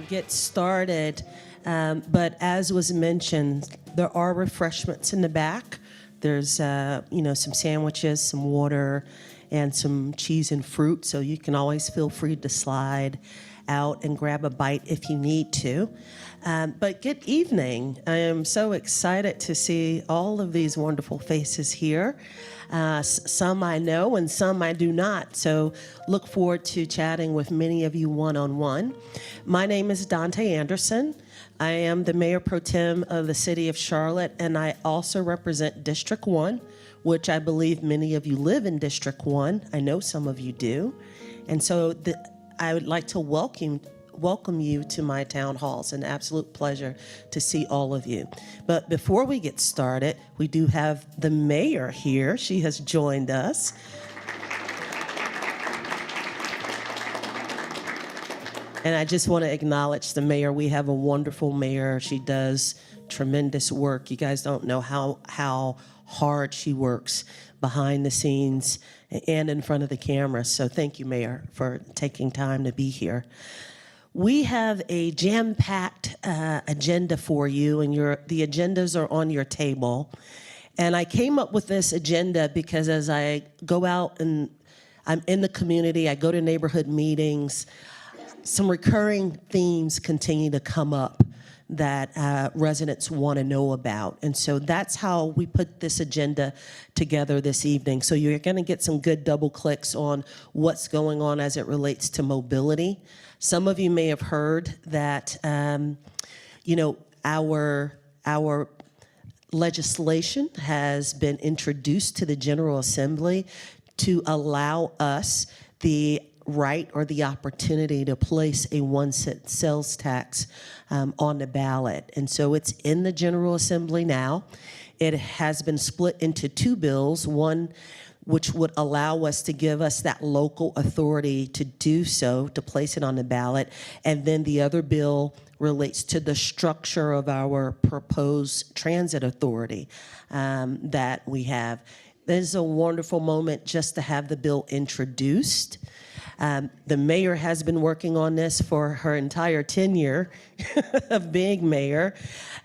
get started, but as was mentioned, there are refreshments in the back. There's, some sandwiches, some water, and some cheese and fruit, so you can always feel free to slide out and grab a bite if you need to. But good evening. I am so excited to see all of these wonderful faces here. Some I know and some I do not, so look forward to chatting with many of you one-on-one. My name is Dante Anderson. I am the Mayor Pro Tem of the City of Charlotte, and I also represent District 1, which I believe many of you live in District 1. I know some of you do. And so I would like to welcome you to my town hall. It's an absolute pleasure to see all of you. But before we get started, we do have the mayor here. She has joined us. And I just want to acknowledge the mayor. We have a wonderful mayor. She does tremendous work. You guys don't know how hard she works behind the scenes and in front of the camera. So thank you, Mayor, for taking time to be here. We have a jam-packed agenda for you, and the agendas are on your table. And I came up with this agenda because as I go out and I'm in the community, I go to neighborhood meetings, some recurring themes continue to come up that residents want to know about. And so that's how we put this agenda together this evening. So you're going to get some good double clicks on what's going on as it relates to mobility. Some of you may have heard that, our legislation has been introduced to the General Assembly to allow us the right or the opportunity to place a 1-cent sales tax on the ballot. And so it's in the General Assembly now. It has been split into two bills, one which would allow us to give us that local authority to do so, to place it on the ballot. And then the other bill relates to the structure of our proposed transit authority that we have. This is a wonderful moment just to have the bill introduced. The mayor has been working on this for her entire tenure of being mayor,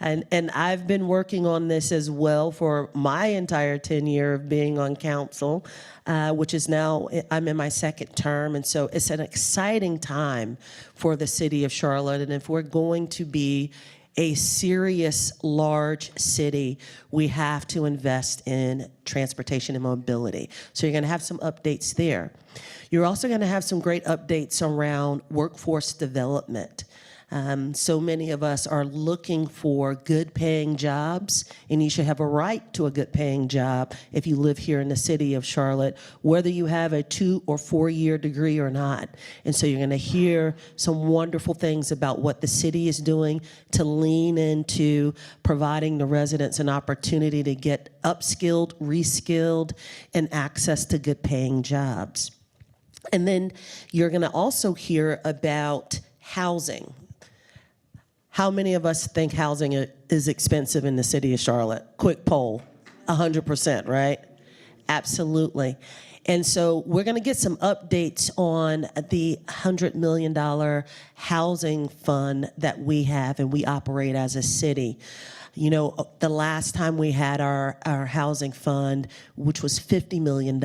and I've been working on this as well for my entire tenure of being on council, which is now, I'm in my second term, and so it's an exciting time for the city of Charlotte, and if we're going to be a serious, large city, we have to invest in transportation and mobility. So you're going to have some updates there. You're also going to have some great updates around workforce development. So many of us are looking for good-paying jobs, and you should have a right to a good-paying job if you live here in the city of Charlotte, whether you have a 2- or 4-year degree or not. And so you're going to hear some wonderful things about what the city is doing to lean into providing the residents an opportunity to get upskilled, reskilled, and access to good-paying jobs. And then you're going to also hear about housing. How many of us think housing is expensive in the city of Charlotte? Quick poll, 100%, right? Absolutely. And so we're going to get some updates on the $100 million housing fund that we have and we operate as a city. You know, the last time we had our housing fund, which was $50 million,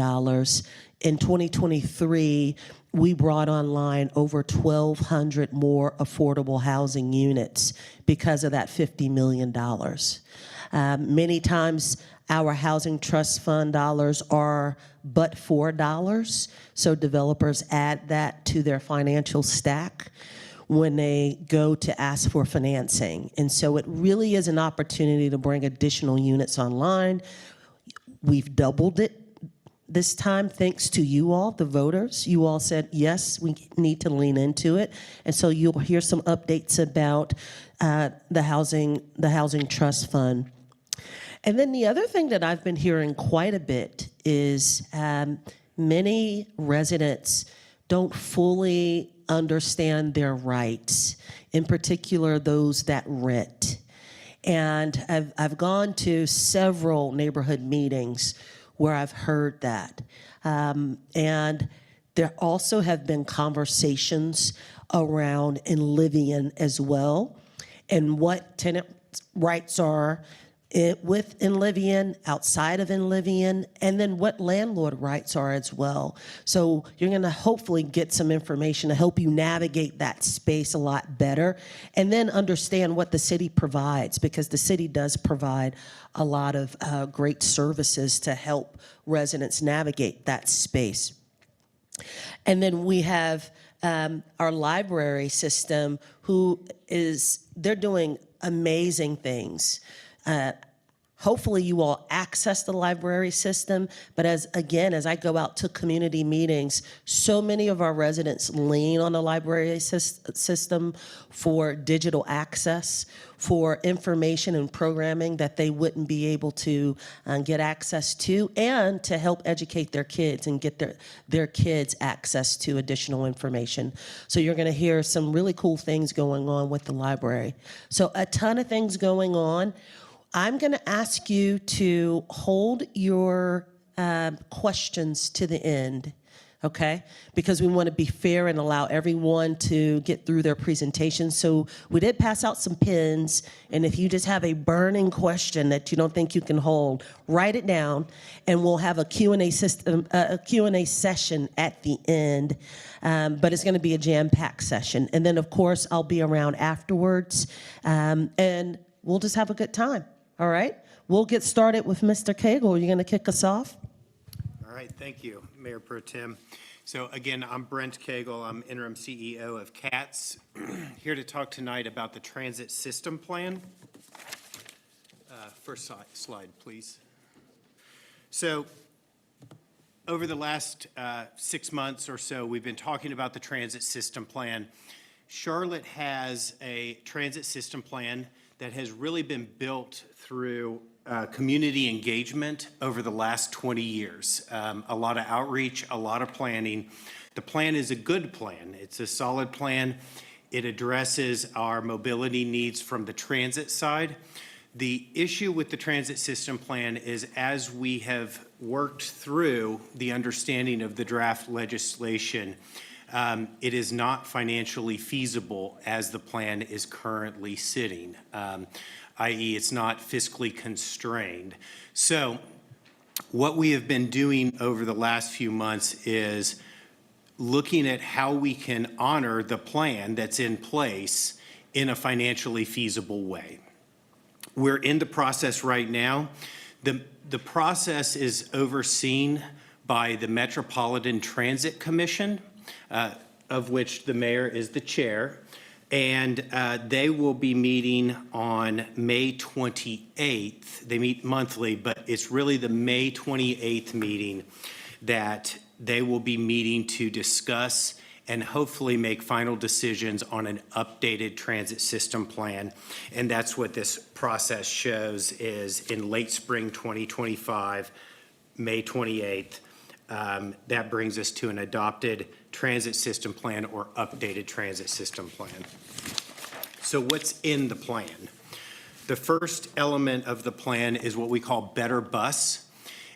in 2023, we brought online over 1,200 more affordable housing units because of that $50 million. Many times our housing trust fund dollars are but $4, so developers add that to their financial stack when they go to ask for financing. And so it really is an opportunity to bring additional units online. We've doubled it this time, thanks to you all, the voters. You all said, yes, we need to lean into it. And so you'll hear some updates about the housing trust fund. And then the other thing that I've been hearing quite a bit is many residents don't fully understand their rights, in particular those that rent. And I've gone to several neighborhood meetings where I've heard that. And there also have been conversations around Enlivian as well, and what tenant rights are with Enlivian, outside of Enlivian, and then what landlord rights are as well. So you're going to hopefully get some information to help you navigate that space a lot better, and then understand what the city provides, because the city does provide a lot of great services to help residents navigate that space. And then we have our library system, they're doing amazing things. Hopefully you all access the library system, but as I go out to community meetings, so many of our residents lean on the library system for digital access, for information and programming that they wouldn't be able to get access to, and to help educate their kids and get their kids access to additional information. So you're going to hear some really cool things going on with the library. So a ton of things going on. I'm going to ask you to hold your questions to the end, okay? Because we want to be fair and allow everyone to get through their presentation. So we did pass out some pens, and if you just have a burning question that you don't think you can hold, write it down, and we'll have a Q&A session at the end. But it's going to be a jam-packed session. And then, of course, I'll be around afterwards, and we'll just have a good time. All right, we'll get started with Mr. Cagle. You're going to kick us off? All right, thank you, Mayor Pro Tem. So again, I'm Brent Cagle. I'm interim CEO of CATS. Here to talk tonight about the transit system plan. First slide, please. So over the last 6 months or so, we've been talking about the transit system plan. Charlotte has a transit system plan that has really been built through community engagement over the last 20 years. A lot of outreach, a lot of planning. The plan is a good plan. It's a solid plan. It addresses our mobility needs from the transit side. The issue with the transit system plan is, as we have worked through the understanding of the draft legislation, it is not financially feasible as the plan is currently sitting, i.e. it's not fiscally constrained. So what we have been doing over the last few months is looking at how we can honor the plan that's in place in a financially feasible way. We're in the process right now. The process is overseen by the Metropolitan Transit Commission, of which the mayor is the chair, and they will be meeting on May 28th. They meet monthly, but it's really the May 28th meeting that they will be meeting to discuss and hopefully make final decisions on an updated transit system plan. And that's what this process shows, is in late spring 2025, May 28th, that brings us to an adopted transit system plan or updated transit system plan. So what's in the plan? The first element of the plan is what we call Better Bus.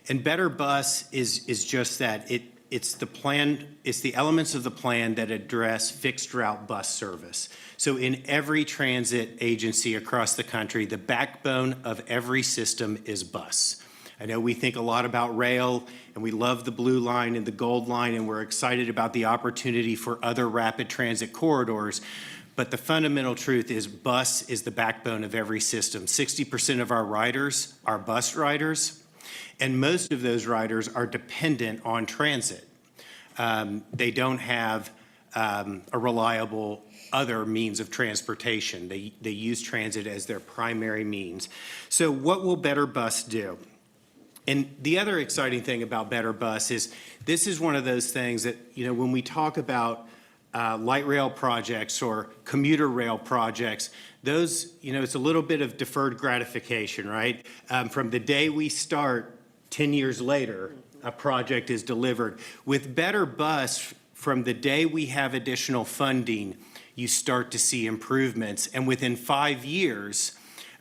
And Better Bus is just that. It's the plan, it's the elements of the plan that address fixed route bus service. So in every transit agency across the country, the backbone of every system is bus. I know we think a lot about rail, and we love the Blue Line and the Gold Line, and we're excited about the opportunity for other rapid transit corridors. But the fundamental truth is bus is the backbone of every system. 60% of our riders are bus riders, and most of those riders are dependent on transit. They don't have a reliable other means of transportation. They use transit as their primary means. So what will Better Bus do? And the other exciting thing about Better Bus is this is one of those things that, you know, when we talk about light rail projects or commuter rail projects, those, you know, it's a little bit of deferred gratification, right? From the day we start, 10 years later, a project is delivered. With Better Bus, from the day we have additional funding, you start to see improvements. And within 5 years,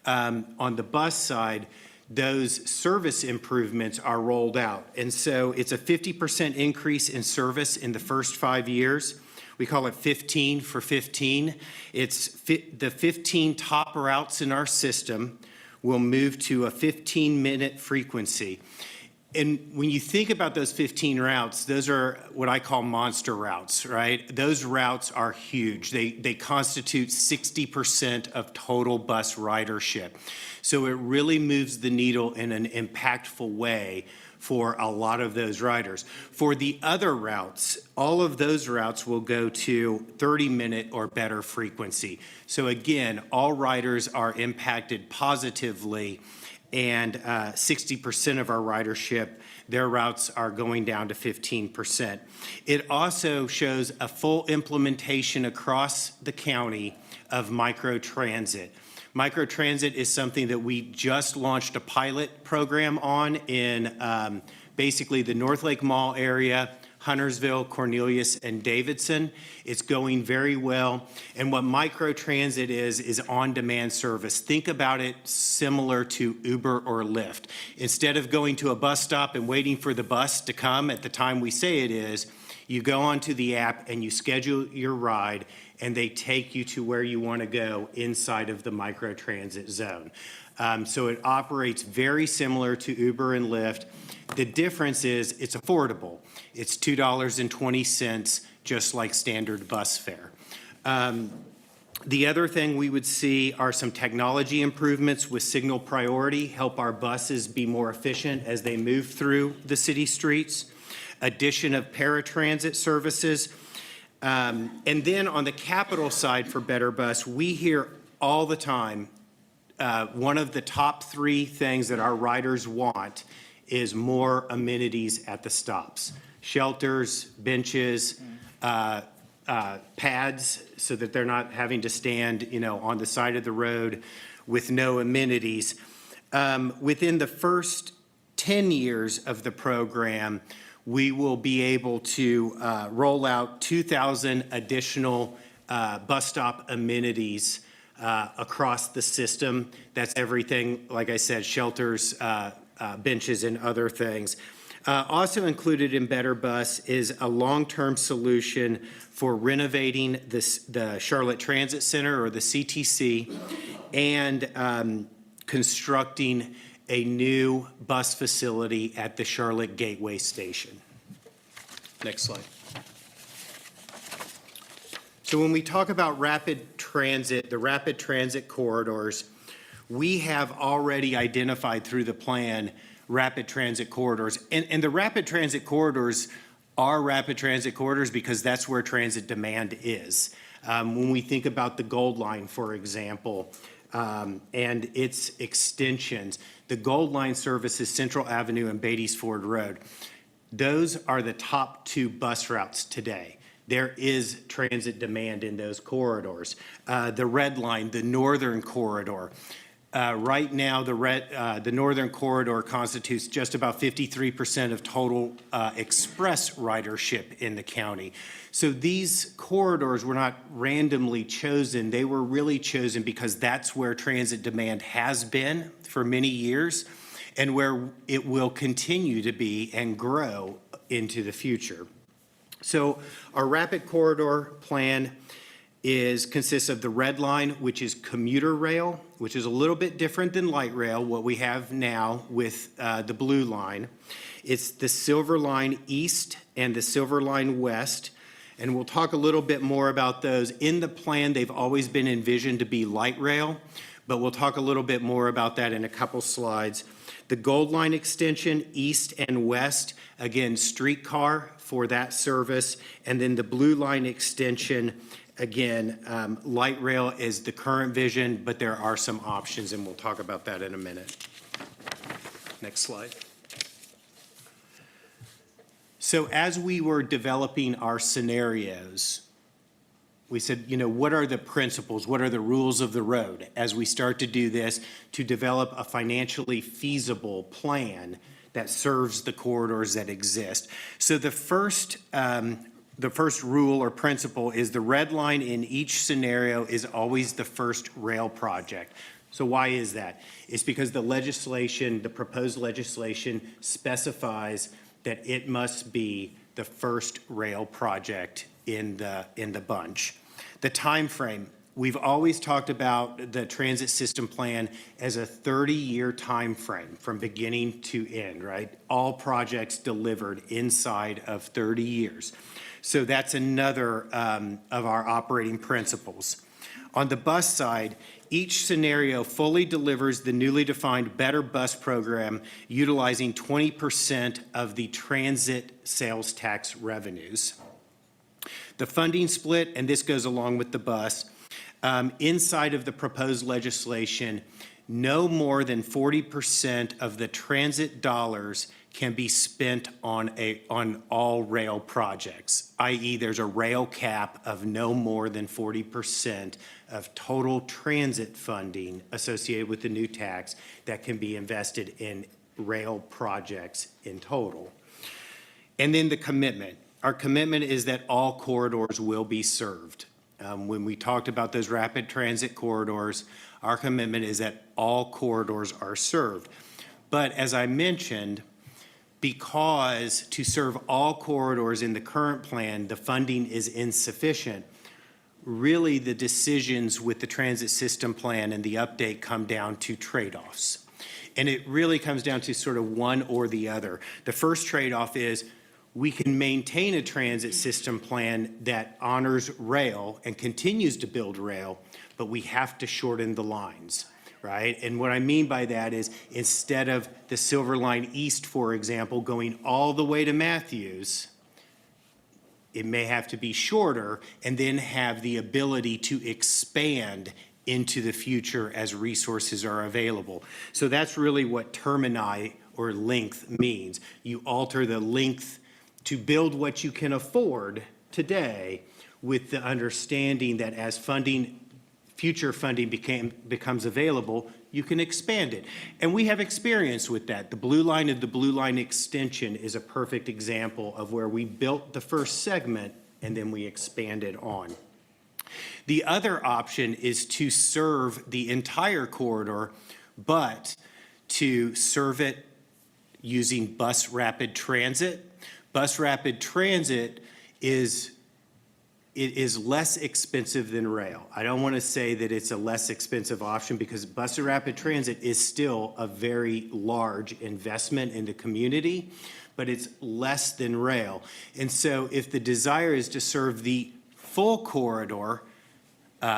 on the bus side, those service improvements are rolled out. And so it's a 50% increase in service in the first 5 years. We call it 15 for 15. The 15 top routes in our system will move to a 15-minute frequency. And when you think about those 15 routes, those are what I call monster routes, right? Those routes are huge. They constitute 60% of total bus ridership. So it really moves the needle in an impactful way for a lot of those riders. For the other routes, all of those routes will go to 30-minute or better frequency. So again, all riders are impacted positively, and 60% of our ridership, their routes are going down to 15%. It also shows a full implementation across the county of microtransit. Microtransit is something that we just launched a pilot program on in basically the North Lake Mall area, Huntersville, Cornelius, and Davidson. It's going very well. And what microtransit is on-demand service. Think about it similar to Uber or Lyft. Instead of going to a bus stop and waiting for the bus to come at the time we say it is, you go onto the app and you schedule your ride, and they take you to where you want to go inside of the microtransit zone. So it operates very similar to Uber and Lyft. The difference is it's affordable. It's $2.20, just like standard bus fare. The other thing we would see are some technology improvements with signal priority, help our buses be more efficient as they move through the city streets. Addition of paratransit services. And then on the capital side for Better Bus, we hear all the time, one of the top 3 things that our riders want is more amenities at the stops. Shelters, benches, pads, so that they're not having to stand, on the side of the road with no amenities. Within the first 10 years of the program, we will be able to roll out 2,000 additional bus stop amenities across the system. That's everything, like I said, shelters, benches, and other things. Also included in Better Bus is a long-term solution for renovating the Charlotte Transit Center, or the CTC, and constructing a new bus facility at the Charlotte Gateway Station. Next slide. So when we talk about rapid transit, the rapid transit corridors, we have already identified through the plan rapid transit corridors. And the rapid transit corridors are rapid transit corridors because that's where transit demand is. When we think about the Gold Line, for example, and its extensions, the Gold Line services Central Avenue and Beatties Ford Road. Those are the top 2 bus routes today. There is transit demand in those corridors. The Red Line, the Northern Corridor. Right now, the Northern Corridor constitutes just about 53% of total express ridership in the county. So these corridors were not randomly chosen. They were really chosen because that's where transit demand has been for many years, and where it will continue to be and grow into the future. So our rapid corridor plan consists of the Red Line, which is commuter rail, which is a little bit different than light rail, what we have now with the Blue Line. It's the Silver Line East and the Silver Line West, and we'll talk a little bit more about those. In the plan, they've always been envisioned to be light rail, but we'll talk a little bit more about that in a couple slides. The Gold Line extension, east and west, again, streetcar for that service. And then the Blue Line extension, again, light rail is the current vision, but there are some options, and we'll talk about that in a minute. Next slide. So as we were developing our scenarios, we said, what are the principles? What are the rules of the road as we start to do this to develop a financially feasible plan that serves the corridors that exist? So the first rule or principle is the Red Line in each scenario is always the first rail project. So why is that? It's because the proposed legislation specifies that it must be the first rail project in the bunch. The time frame. We've always talked about the transit system plan as a 30-year time frame from beginning to end, right? All projects delivered inside of 30 years. So that's another of our operating principles. On the bus side, each scenario fully delivers the newly defined Better Bus program utilizing 20% of the transit sales tax revenues. The funding split, and this goes along with the bus, inside of the proposed legislation, no more than 40% of the transit dollars can be spent on all rail projects, i.e. there's a rail cap of no more than 40% of total transit funding associated with the new tax that can be invested in rail projects in total. And then the commitment. Our commitment is that all corridors will be served. When we talked about those rapid transit corridors, our commitment is that all corridors are served. But as I mentioned, because to serve all corridors in the current plan, the funding is insufficient, really the decisions with the transit system plan and the update come down to trade-offs. And it really comes down to sort of one or the other. The first trade-off is we can maintain a transit system plan that honors rail and continues to build rail, but we have to shorten the lines, right? And what I mean by that is instead of the Silver Line East, for example, going all the way to Matthews, it may have to be shorter and then have the ability to expand into the future as resources are available. So that's really what termini or length means. You alter the length to build what you can afford today with the understanding that as future funding becomes available, you can expand it. And we have experience with that. The Blue Line and the Blue Line extension is a perfect example of where we built the first segment and then we expanded on. The other option is to serve the entire corridor, but to serve it using bus rapid transit. Bus rapid transit is less expensive than rail. I don't want to say that it's a less expensive option because bus rapid transit is still a very large investment in the community, but it's less than rail. And so if the desire is to serve the full corridor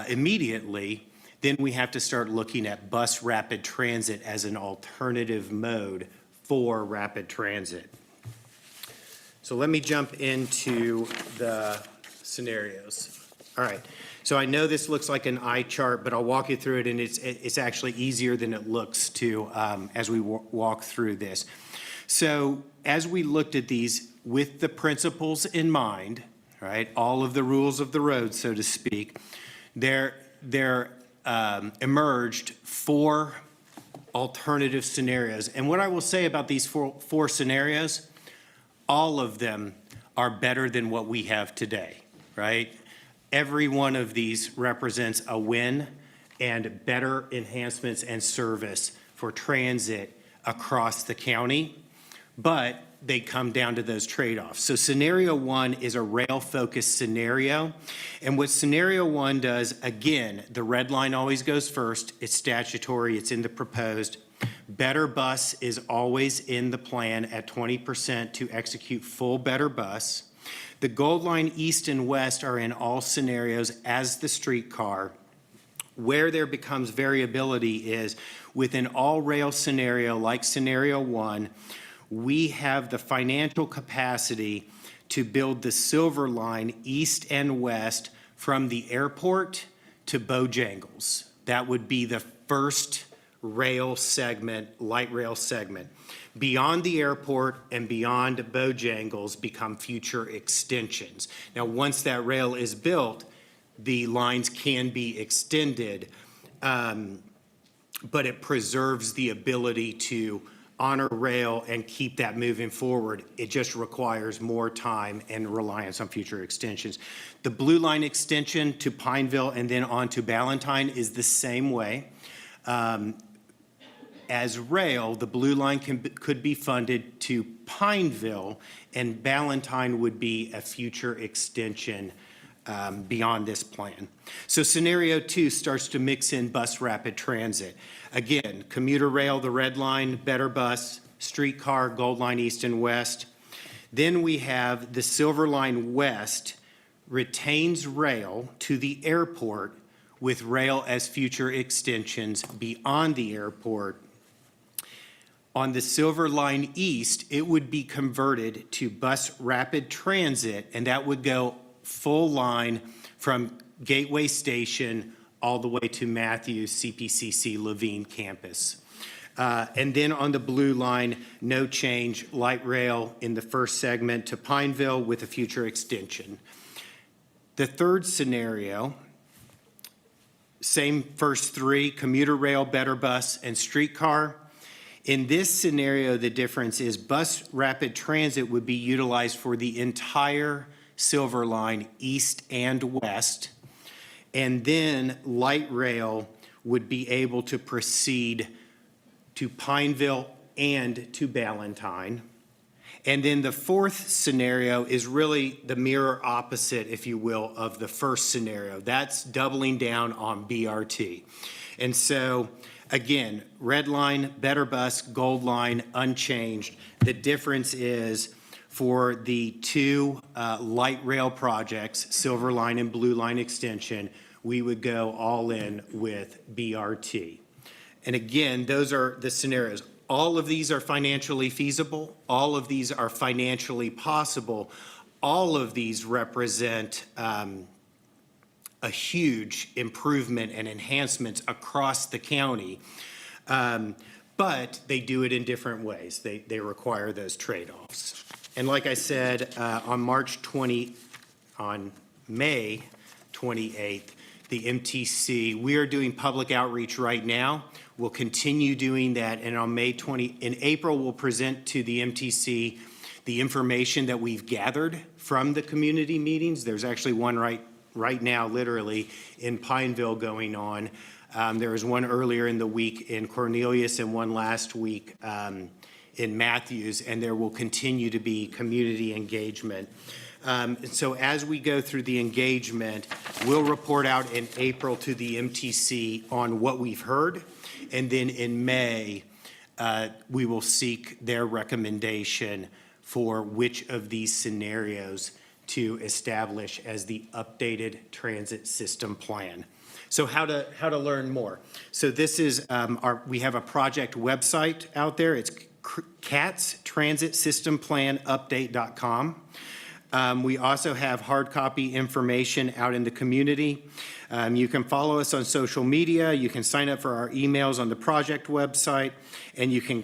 immediately, then we have to start looking at bus rapid transit as an alternative mode for rapid transit. So let me jump into the scenarios. All right, so I know this looks like an eye chart, but I'll walk you through it, and it's actually easier than it looks to as we walk through this. So as we looked at these with the principles in mind, right, all of the rules of the road, so to speak, there emerged 4 alternative scenarios. And what I will say about these four scenarios, all of them are better than what we have today, right? Every one of these represents a win and better enhancements and service for transit across the county, but they come down to those trade-offs. So scenario 1 is a rail-focused scenario. And what scenario 1 does, again, the red line always goes first. It's statutory, it's in the proposed. Better Bus is always in the plan at 20% to execute full Better Bus. The Gold Line East and West are in all scenarios as the streetcar. Where there becomes variability is within all rail scenario, like scenario 1, we have the financial capacity to build the Silver Line East and West from the airport to Bojangles. That would be the first rail segment, light rail segment. Beyond the airport and beyond Bojangles become future extensions. Now, once that rail is built, the lines can be extended, but it preserves the ability to honor rail and keep that moving forward. It just requires more time and reliance on future extensions. The Blue Line extension to Pineville and then on to Ballantyne is the same way. As rail, the Blue Line could be funded to Pineville, and Ballantyne would be a future extension beyond this plan. So scenario 2 starts to mix in bus rapid transit. Again, commuter rail, the red line, better bus, streetcar, gold line east and west. Then we have the Silver Line West retains rail to the airport with rail as future extensions beyond the airport. On the Silver Line East, it would be converted to bus rapid transit, and that would go full line from Gateway Station all the way to Matthews CPCC Levine campus. And then on the blue line, no change, light rail in the first segment to Pineville with a future extension. The third scenario, same first 3, commuter rail, better bus, and streetcar. In this scenario, the difference is bus rapid transit would be utilized for the entire Silver Line, east and west, and then light rail would be able to proceed to Pineville and to Ballantyne. And then the fourth scenario is really the mirror opposite, if you will, of the first scenario. That's doubling down on BRT. And so, again, red line, better bus, gold line, unchanged. The difference is for the 2 light rail projects, Silver Line and Blue Line extension, we would go all in with BRT. And again, those are the scenarios. All of these are financially feasible. All of these are financially possible. All of these represent a huge improvement and enhancements across the county. But they do it in different ways. They require those trade-offs. And like I said, on May 28th, the MTC, we are doing public outreach right now. We'll continue doing that, and on in April, we'll present to the MTC the information that we've gathered from the community meetings. There's actually one right now, literally, in Pineville going on. There was one earlier in the week in Cornelius and one last week in Matthews, and there will continue to be community engagement. So as we go through the engagement, we'll report out in April to the MTC on what we've heard, and then in May, we will seek their recommendation for which of these scenarios to establish as the updated transit system plan. So how to learn more? So this is we have a project website out there. It's catstransitsystemplanupdate.com. We also have hard copy information out in the community. You can follow us on social media. You can sign up for our emails on the project website, and you can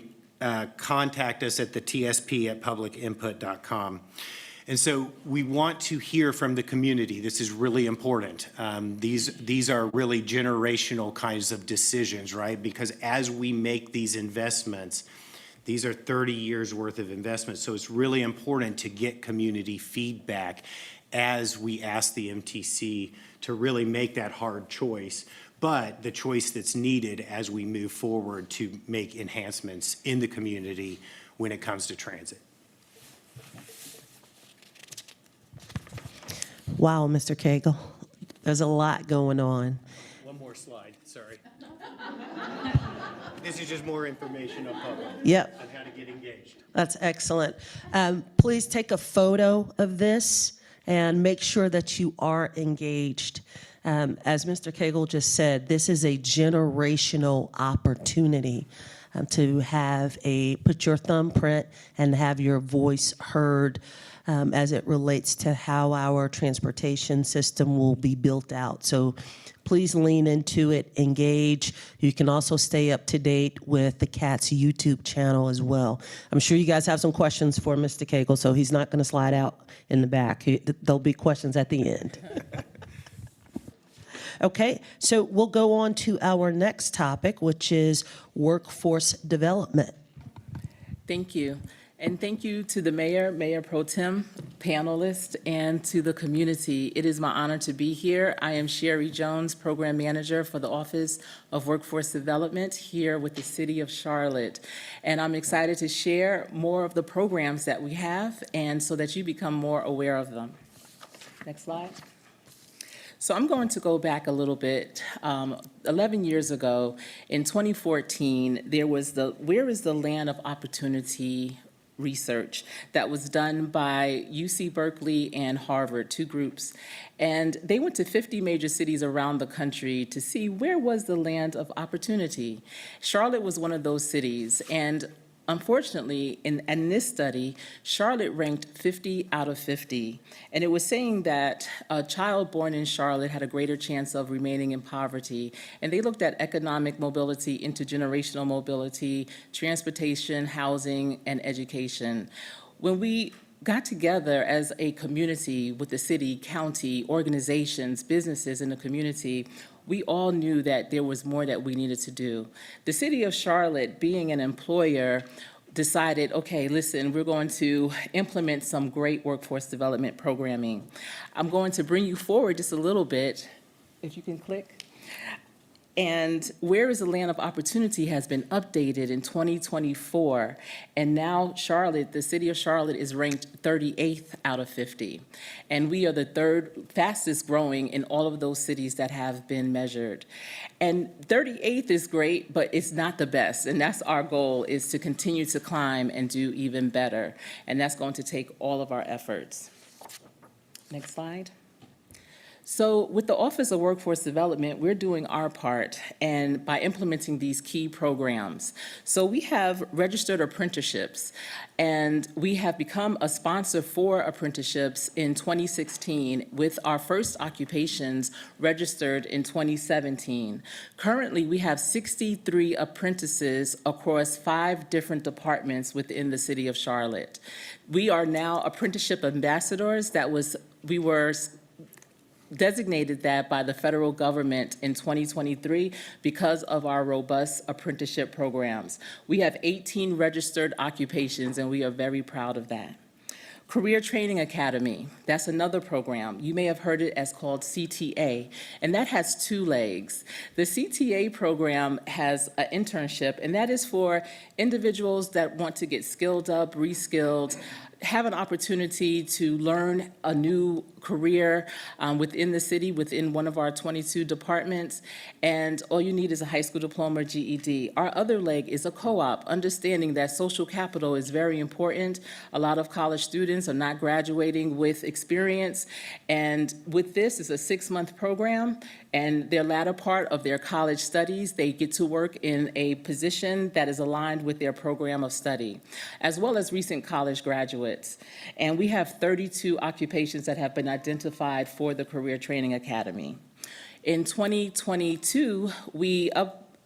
contact us at the tsp@publicinput.com. And so we want to hear from the community. This is really important. These are really generational kinds of decisions, right? Because as we make these investments, these are 30 years worth of investment. So it's really important to get community feedback as we ask the MTC to really make that hard choice, but the choice that's needed as we move forward to make enhancements in the community when it comes to transit. Wow, Mr. Cagle, there's a lot going on. One more slide, sorry. This is just more information on public. Yep. On how to get engaged. That's excellent. Please take a photo of this and make sure that you are engaged. As Mr. Cagle just said, this is a generational opportunity to put your thumbprint and have your voice heard as it relates to how our transportation system will be built out. So please lean into it, engage. You can also stay up to date with the CATS YouTube channel as well. I'm sure you guys have some questions for Mr. Cagle, so he's not going to slide out in the back. There'll be questions at the end. Okay, so we'll go on to our next topic, which is workforce development. Thank you. And thank you to the mayor, Mayor Pro Tem, panelists, and to the community. It is my honor to be here. I am Sherry Jones, Program Manager for the Office of Workforce Development here with the City of Charlotte. And I'm excited to share more of the programs that we have and so that you become more aware of them. Next slide. So I'm going to go back a little bit. 11 years ago, in 2014, there was the Where is the Land of Opportunity research that was done by UC Berkeley and Harvard, two groups. And they went to 50 major cities around the country to see where was the land of opportunity. Charlotte was one of those cities, and unfortunately, in this study, Charlotte ranked 50 out of 50. And it was saying that a child born in Charlotte had a greater chance of remaining in poverty. And they looked at economic mobility, intergenerational mobility, transportation, housing, and education. When we got together as a community with the city, county, organizations, businesses in the community, we all knew that there was more that we needed to do. The city of Charlotte, being an employer, decided, okay, listen, we're going to implement some great workforce development programming. I'm going to bring you forward just a little bit, if you can click. And Where is the Land of Opportunity has been updated in 2024. And now Charlotte, the city of Charlotte, is ranked 38th out of 50. And we are the third fastest growing in all of those cities that have been measured. And 38th is great, but it's not the best. And that's our goal, is to continue to climb and do even better. And that's going to take all of our efforts. Next slide. So with the Office of Workforce Development, we're doing our part and by implementing these key programs. So we have registered apprenticeships, and we have become a sponsor for apprenticeships in 2016 with our first occupations registered in 2017. Currently, we have 63 apprentices across 5 different departments within the city of Charlotte. We are now apprenticeship ambassadors. We were designated that by the federal government in 2023 because of our robust apprenticeship programs. We have 18 registered occupations, and we are very proud of that. Career Training Academy, that's another program. You may have heard it as called CTA, and that has 2 legs. The CTA program has an internship, and that is for individuals that want to get skilled up, reskilled, have an opportunity to learn a new career within the city, within one of our 22 departments, and all you need is a high school diploma or GED. Our other leg is a co-op, understanding that social capital is very important. A lot of college students are not graduating with experience, and with this, it's a 6-month program, and their latter part of their college studies, they get to work in a position that is aligned with their program of study, as well as recent college graduates. And we have 32 occupations that have been identified for the Career Training Academy. In 2022, we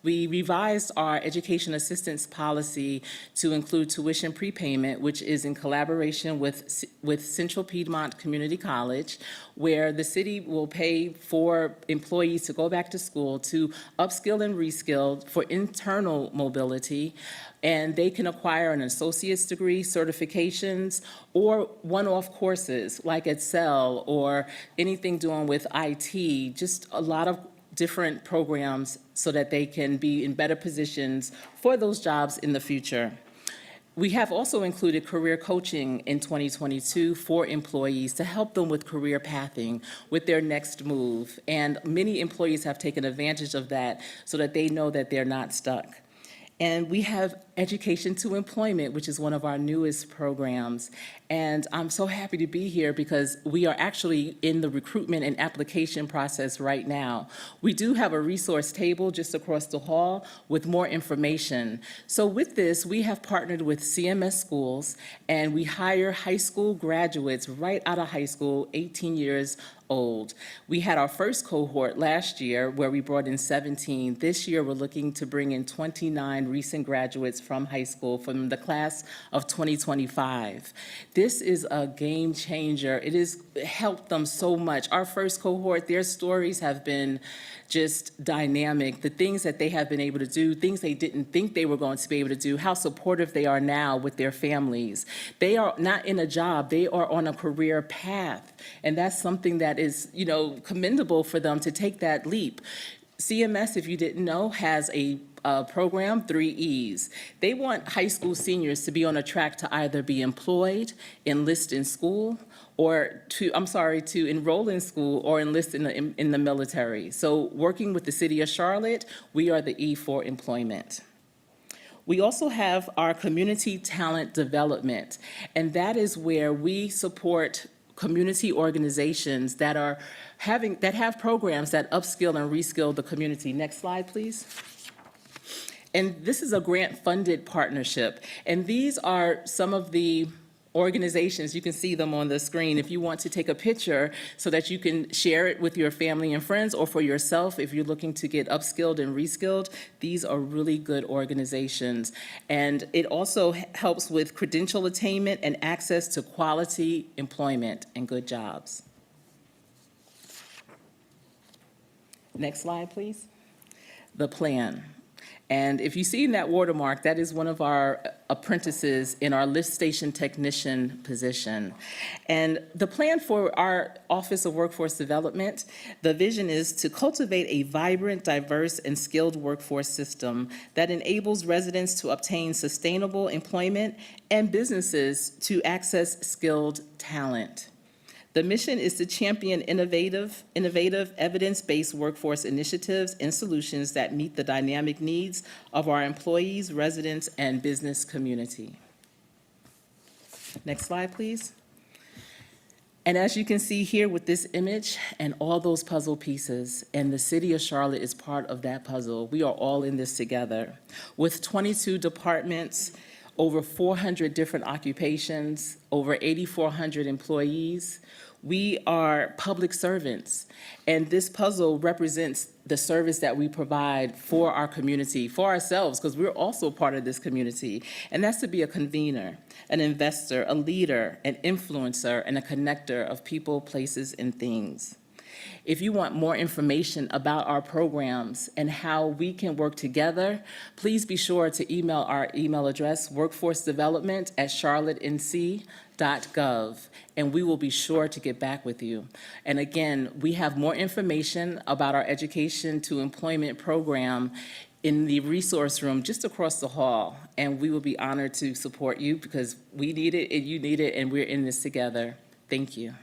revised our education assistance policy to include tuition prepayment, which is in collaboration with Central Piedmont Community College, where the city will pay for employees to go back to school to upskill and reskill for internal mobility, and they can acquire an associate's degree, certifications, or one-off courses like Excel or anything doing with IT, just a lot of different programs so that they can be in better positions for those jobs in the future. We have also included career coaching in 2022 for employees to help them with career pathing, with their next move. And many employees have taken advantage of that so that they know that they're not stuck. And we have Education to Employment, which is one of our newest programs. And I'm so happy to be here because we are actually in the recruitment and application process right now. We do have a resource table just across the hall with more information. So with this, we have partnered with CMS Schools, and we hire high school graduates right out of high school, 18 years old. We had our first cohort last year where we brought in 17. This year, we're looking to bring in 29 recent graduates from high school from the class of 2025. This is a game changer. It has helped them so much. Our first cohort, their stories have been just dynamic. The things that they have been able to do, things they didn't think they were going to be able to do, how supportive they are now with their families. They are not in a job, they are on a career path. And that's something that is, commendable for them to take that leap. CMS, if you didn't know, has a program, 3 E's. They want high school seniors to be on a track to either be employed, enlist in school, or to enroll in school or enlist in the military. So working with the city of Charlotte, we are the E for employment. We also have our community talent development, and that is where we support community organizations that have programs that upskill and reskill the community. Next slide, please. And this is a grant-funded partnership, and these are some of the organizations. You can see them on the screen if you want to take a picture so that you can share it with your family and friends, or for yourself if you're looking to get upskilled and reskilled. These are really good organizations. And it also helps with credential attainment and access to quality employment and good jobs. Next slide, please. The plan. And if you see in that watermark, that is one of our apprentices in our lift station technician position. And the plan for our Office of Workforce Development, the vision is to cultivate a vibrant, diverse, and skilled workforce system that enables residents to obtain sustainable employment and businesses to access skilled talent. The mission is to champion innovative, evidence-based workforce initiatives and solutions that meet the dynamic needs of our employees, residents, and business community. Next slide, please. And as you can see here with this image and all those puzzle pieces, and the city of Charlotte is part of that puzzle, we are all in this together. With 22 departments, over 400 different occupations, over 8,400 employees. We are public servants, and this puzzle represents the service that we provide for our community, for ourselves, because we're also part of this community, and that's to be a convener, an investor, a leader, an influencer, and a connector of people, places, and things. If you want more information about our programs and how we can work together, please be sure to email our email address, workforcedevelopment@charlottenc.gov, and we will be sure to get back with you. And again, we have more information about our Education to Employment program in the resource room just across the hall, and we will be honored to support you because we need it and you need it, and we're in this together. Thank you.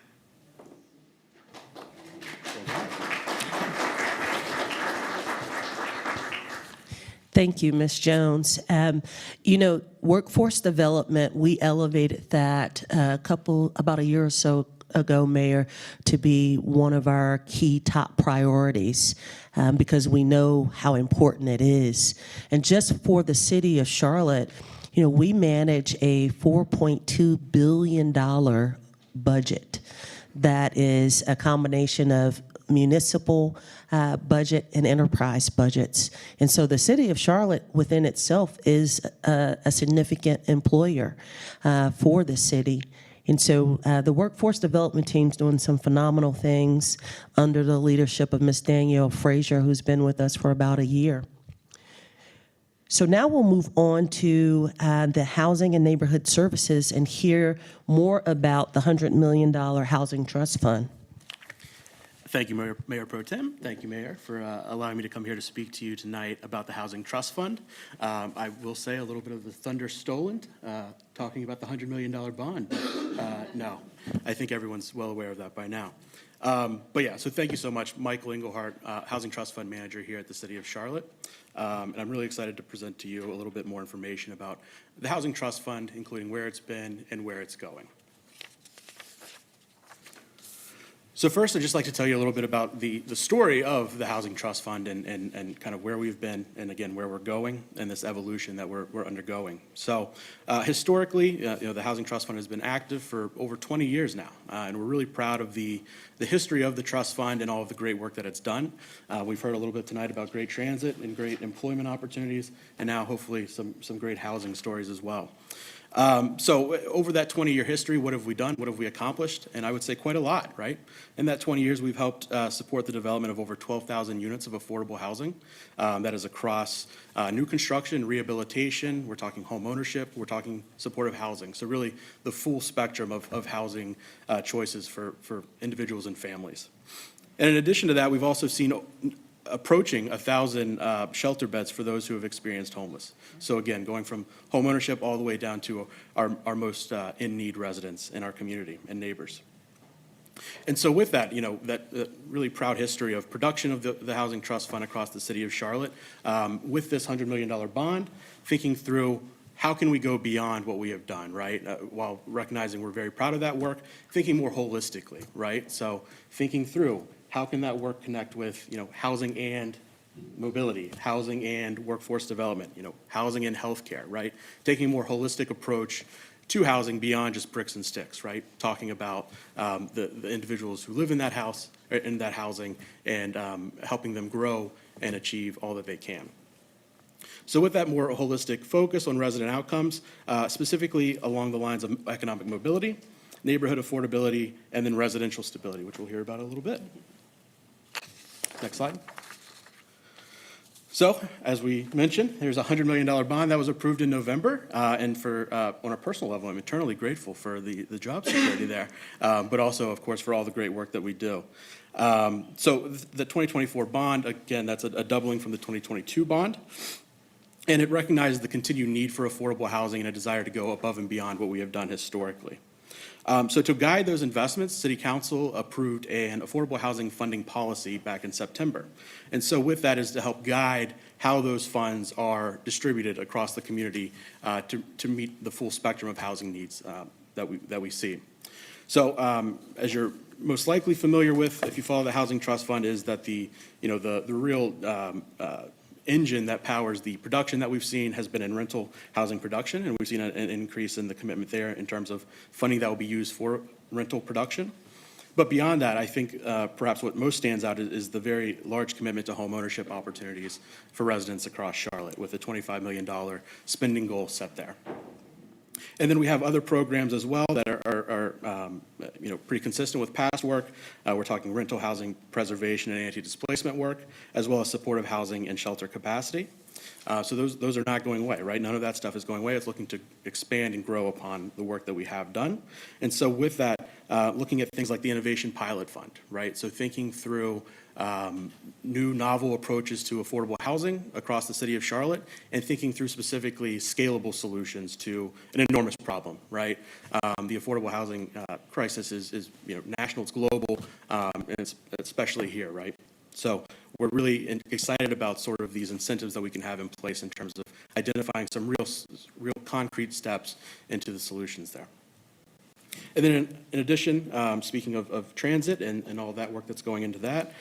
Thank you, Ms. Jones. Workforce development, we elevated that about a year or so ago, Mayor, to be one of our key top priorities because we know how important it is. And just for the city of Charlotte, we manage a $4.2 billion budget that is a combination of municipal budget and enterprise budgets. And so the city of Charlotte within itself is a significant employer for the city. And so the workforce development team's doing some phenomenal things under the leadership of Ms. Danielle Frazier, who's been with us for about a year. So now we'll move on to the Housing and Neighborhood Services and hear more about the $100 million Housing Trust Fund. Thank you, Mayor Pro Tem. Thank you, Mayor, for allowing me to come here to speak to you tonight about the Housing Trust Fund. I will say a little bit of the thunder stolen, talking about the $100 million bond. But, no, I think everyone's well aware of that by now. But yeah, so thank you so much. Michael Engelhardt, Housing Trust Fund Manager here at the City of Charlotte. And I'm really excited to present to you a little bit more information about the Housing Trust Fund, including where it's been and where it's going. So first, I'd just like to tell you a little bit about the story of the Housing Trust Fund and kind of where we've been and again, where we're going and this evolution that we're undergoing. So historically, the Housing Trust Fund has been active for over 20 years now. And we're really proud of the history of the trust fund and all of the great work that it's done. We've heard a little bit tonight about great transit and great employment opportunities, and now hopefully some great housing stories as well. So over that 20-year history, what have we done? What have we accomplished? And I would say quite a lot, right? In that 20 years, we've helped support the development of over 12,000 units of affordable housing. That is across new construction, rehabilitation, we're talking home ownership, we're talking supportive housing. So really the full spectrum of housing choices for individuals and families. And in addition to that, we've also seen approaching 1,000 shelter beds for those who have experienced homeless. So again, going from home ownership all the way down to our most in-need residents in our community and neighbors. And so with that, that really proud history of production of the Housing Trust Fund across the city of Charlotte, with this $100 million bond, thinking through how can we go beyond what we have done, right? While recognizing we're very proud of that work, thinking more holistically, right? So thinking through how can that work connect with, housing and mobility, housing and workforce development, housing and healthcare, right? Taking a more holistic approach to housing beyond just bricks and sticks, right? Talking about the individuals who live in that house, in that housing, and helping them grow and achieve all that they can. So with that more holistic focus on resident outcomes, specifically along the lines of economic mobility, neighborhood affordability, and then residential stability, which we'll hear about in a little bit. Next slide. So, as we mentioned, there's a $100 million bond that was approved in November, and for on a personal level, I'm eternally grateful for the job security there, but also, of course, for all the great work that we do. So, the 2024 bond, again, that's a doubling from the 2022 bond, and it recognizes the continued need for affordable housing and a desire to go above and beyond what we have done historically. So to guide those investments, City Council approved an affordable housing funding policy back in September. And so with that is to help guide how those funds are distributed across the community to meet the full spectrum of housing needs that we see. So as you're most likely familiar with, if you follow the Housing Trust Fund, is that the real engine that powers the production that we've seen has been in rental housing production, and we've seen an increase in the commitment there in terms of funding that will be used for rental production. But beyond that, I think perhaps what most stands out is the very large commitment to home ownership opportunities for residents across Charlotte, with a $25 million spending goal set there. And then we have other programs as well that are pretty consistent with past work. We're talking rental housing preservation and anti-displacement work, as well as supportive housing and shelter capacity. So those are not going away, right? None of that stuff is going away. It's looking to expand and grow upon the work that we have done. And so with that, looking at things like the Innovation Pilot Fund, right? So thinking through new novel approaches to affordable housing across the city of Charlotte, and thinking through specifically scalable solutions to an enormous problem, right? The affordable housing crisis is national, it's global, and it's especially here, right? So we're really excited about sort of these incentives that we can have in place in terms of identifying some real concrete steps into the solutions there. And then in addition, speaking of transit and all that work that's going into that,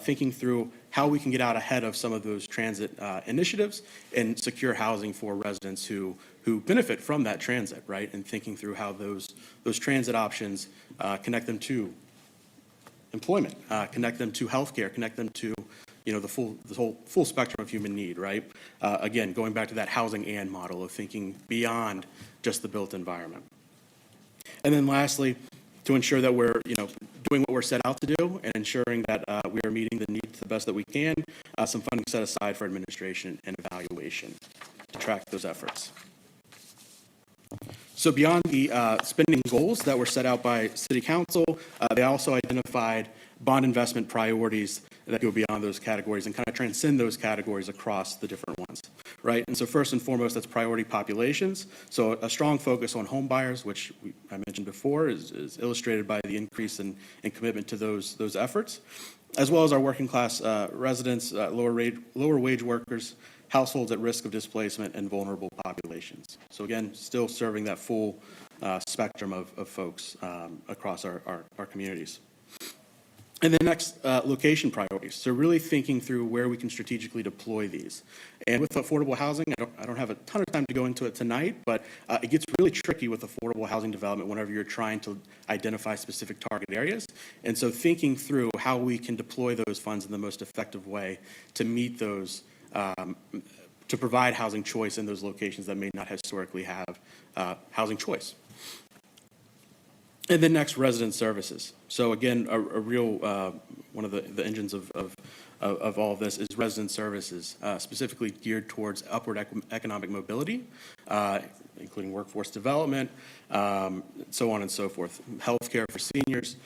thinking through how we can get out ahead of some of those transit initiatives and secure housing for residents who benefit from that transit, right? And thinking through how those transit options connect them to employment, connect them to healthcare, connect them to the whole full spectrum of human need, right? Again, going back to that housing and model of thinking beyond just the built environment. And then lastly, to ensure that we're doing what we're set out to do and ensuring that we are meeting the needs the best that we can, some funding set aside for administration and evaluation to track those efforts. So beyond the spending goals that were set out by City Council, they also identified bond investment priorities that go beyond those categories and kind of transcend those categories across the different ones, right? And so first and foremost, that's priority populations. So a strong focus on home buyers, which I mentioned before, is illustrated by the increase in commitment to those efforts, as well as our working class residents, lower wage workers, households at risk of displacement, and vulnerable populations. So again, still serving that full spectrum of folks across our communities. And then next, location priorities. So really thinking through where we can strategically deploy these. And with affordable housing, I don't have a ton of time to go into it tonight, but it gets really tricky with affordable housing development whenever you're trying to identify specific target areas. And so thinking through how we can deploy those funds in the most effective way to meet those, to provide housing choice in those locations that may not historically have housing choice. And then next, resident services. So again, a real, one of the engines of all of this is resident services, specifically geared towards upward economic mobility, including workforce development, so on and so forth, healthcare for seniors,